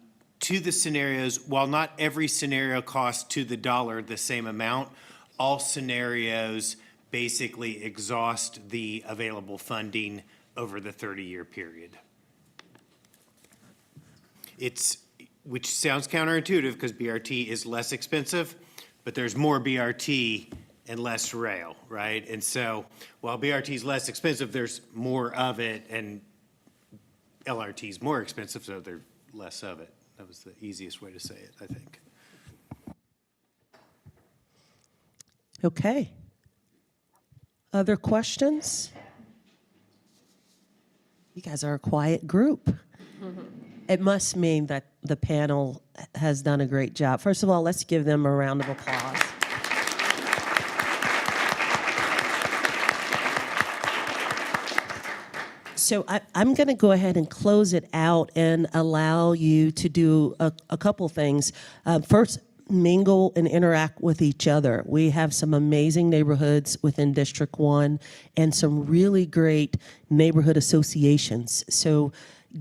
the scenarios, while not every scenario costs to the dollar the same amount, all scenarios basically exhaust the available funding over the 30-year period. Which sounds counterintuitive because BRT is less expensive, but there's more BRT and less rail, right? And so while BRT is less expensive, there's more of it, and LRT is more expensive, so there's less of it. That was the easiest way to say it, I think. Okay. Other questions? You guys are a quiet group. It must mean that the panel has done a great job. First of all, let's give them a round of applause. So I'm going to go ahead and close it out and allow you to do a couple things. First, mingle and interact with each other. We have some amazing neighborhoods within District 1 and some really great neighborhood associations. So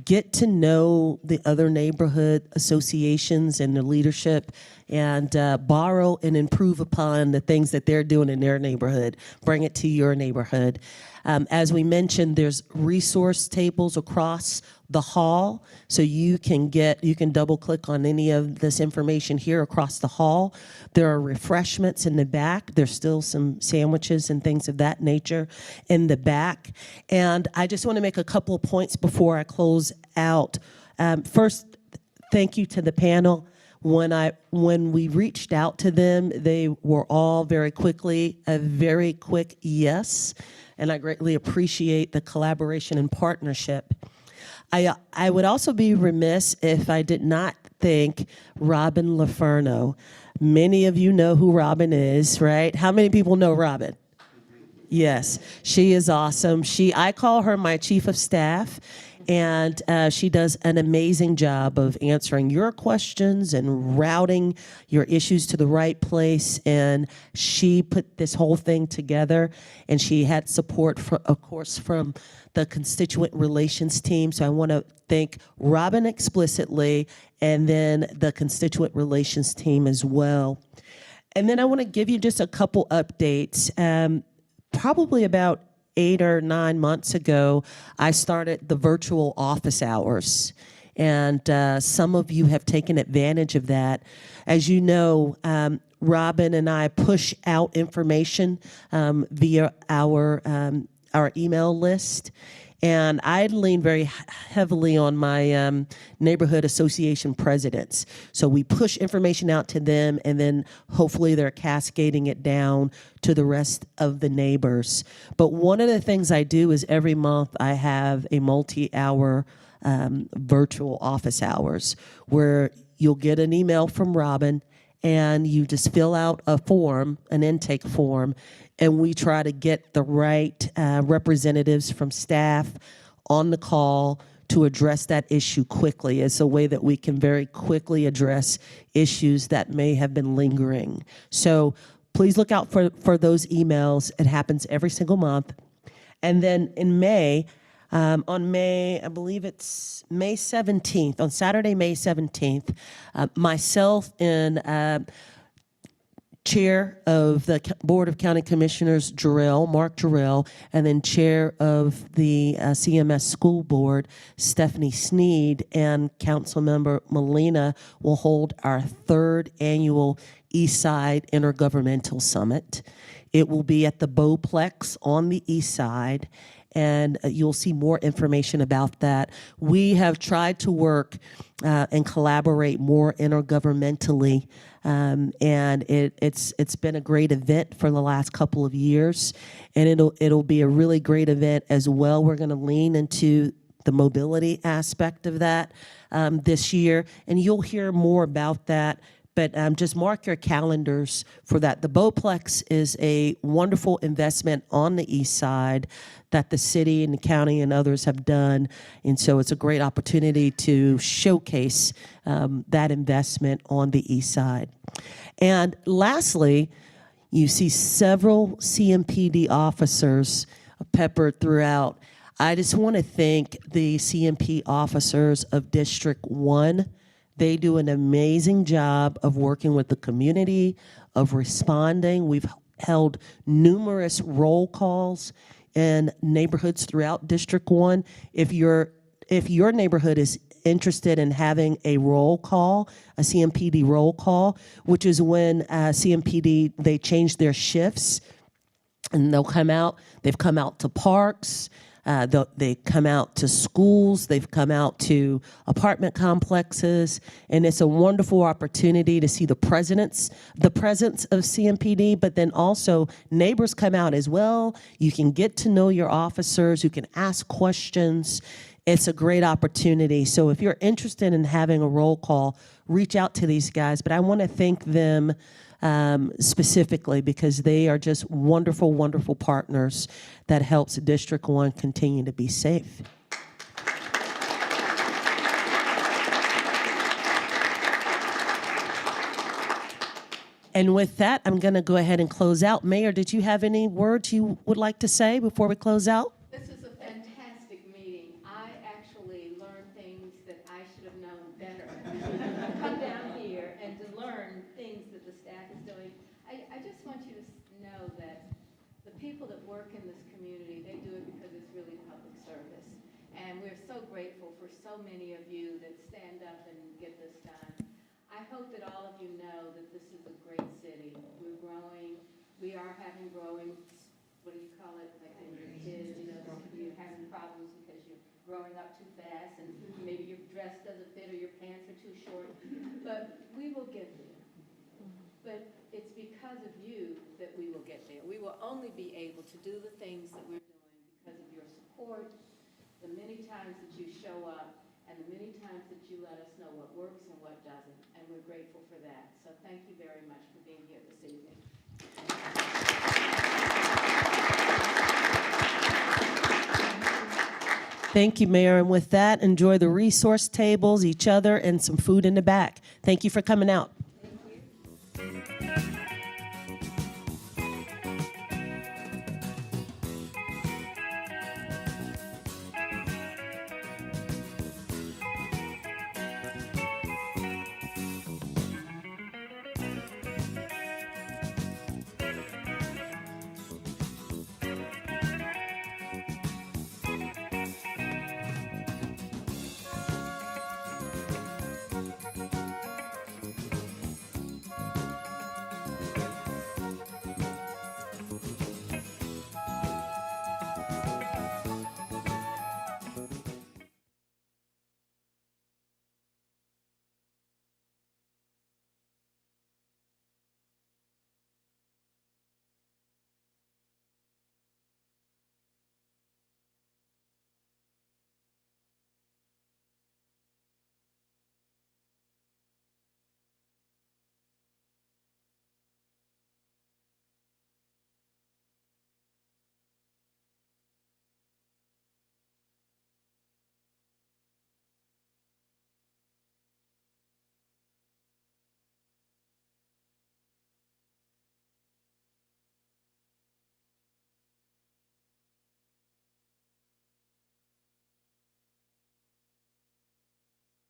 get to know the other neighborhood associations and the leadership, and borrow and improve upon the things that they're doing in their neighborhood. Bring it to your neighborhood. As we mentioned, there's resource tables across the hall, so you can double click on any of this information here across the hall. There are refreshments in the back. There's still some sandwiches and things of that nature in the back. And I just want to make a couple of points before I close out. First, thank you to the panel. When we reached out to them, they were all very quickly a very quick yes, and I greatly appreciate the collaboration and partnership. I would also be remiss if I did not thank Robin LaFerno. Many of you know who Robin is, right? How many people know Robin? Yes, she is awesome. I call her my chief of staff, and she does an amazing job of answering your questions and routing your issues to the right place. And she put this whole thing together, and she had support, of course, from the constituent relations team. So I want to thank Robin explicitly, and then the constituent relations team as well. And then I want to give you just a couple updates. Probably about 8 or 9 months ago, I started the virtual office hours, and some of you have taken advantage of that. As you know, Robin and I push out information via our email list, And I lean very heavily on my neighborhood association presidents. So we push information out to them, and then hopefully they're cascading it down to the rest of the neighbors. But one of the things I do is every month I have a multi-hour virtual office hours where you'll get an email from Robin, and you just fill out a form, an intake form, and we try to get the right representatives from staff on the call to address that issue quickly. It's a way that we can very quickly address issues that may have been lingering. So please look out for those emails. It happens every single month. And then in May, on May, I believe it's May 17th, on Saturday, May 17th, myself and Chair of the Board of County Commissioners, Mark Jarrell, and then Chair of the CMS School Board, Stephanie Sneed, and Councilmember Molina will hold our third annual Eastside Intergovernmental Summit. It will be at the Bowplex on the East Side, and you'll see more information about that. We have tried to work and collaborate more intergovernmentally, and it's been a great event for the last couple of years, and it'll be a really great event as well. We're going to lean into the mobility aspect of that this year, and you'll hear more about that. But just mark your calendars for that. The Bowplex is a wonderful investment on the east side that the city and the county and others have done. And so it's a great opportunity to showcase that investment on the east side. And lastly, you see several CMPD officers peppered throughout. I just want to thank the CMP officers of District 1. They do an amazing job of working with the community, of responding. We've held numerous roll calls in neighborhoods throughout District 1. If your neighborhood is interested in having a roll call, a CMPD roll call, which is when CMPD, they change their shifts, and they'll come out. They've come out to parks. They come out to schools, they've come out to apartment complexes, and it's a wonderful opportunity to see the presence of CMPD, but then also neighbors come out as well. You can get to know your officers, you can ask questions. It's a great opportunity. So if you're interested in having a roll call, reach out to these guys, but I want to thank them specifically because they are just wonderful, wonderful partners that helps District 1 continue to be safe. And with that, I'm going to go ahead and close out. Mayor, did you have any words you would like to say before we close out? This is a fantastic meeting. I actually learned things that I should have known better. Come down here and to learn things that the staff is doing. I just want you to know that the people that work in this community, they do it because it's really public service. And we're so grateful for so many of you that stand up and get this done. I hope that all of you know that this is a great city. We're growing. We are having growing, what do you call it, like when you're kids, you're having problems because you're growing up too fast and maybe your dress doesn't fit or your pants are too short. But we will get there. But it's because of you that we will get there. We will only be able to do the things that we're doing because of your support, the many times that you show up, and the many times that you let us know what works and what doesn't. And we're grateful for that. So thank you very much for being here this evening. Thank you, Mayor. And with that, enjoy the resource tables, each other, and some food in the back. Thank you for coming out.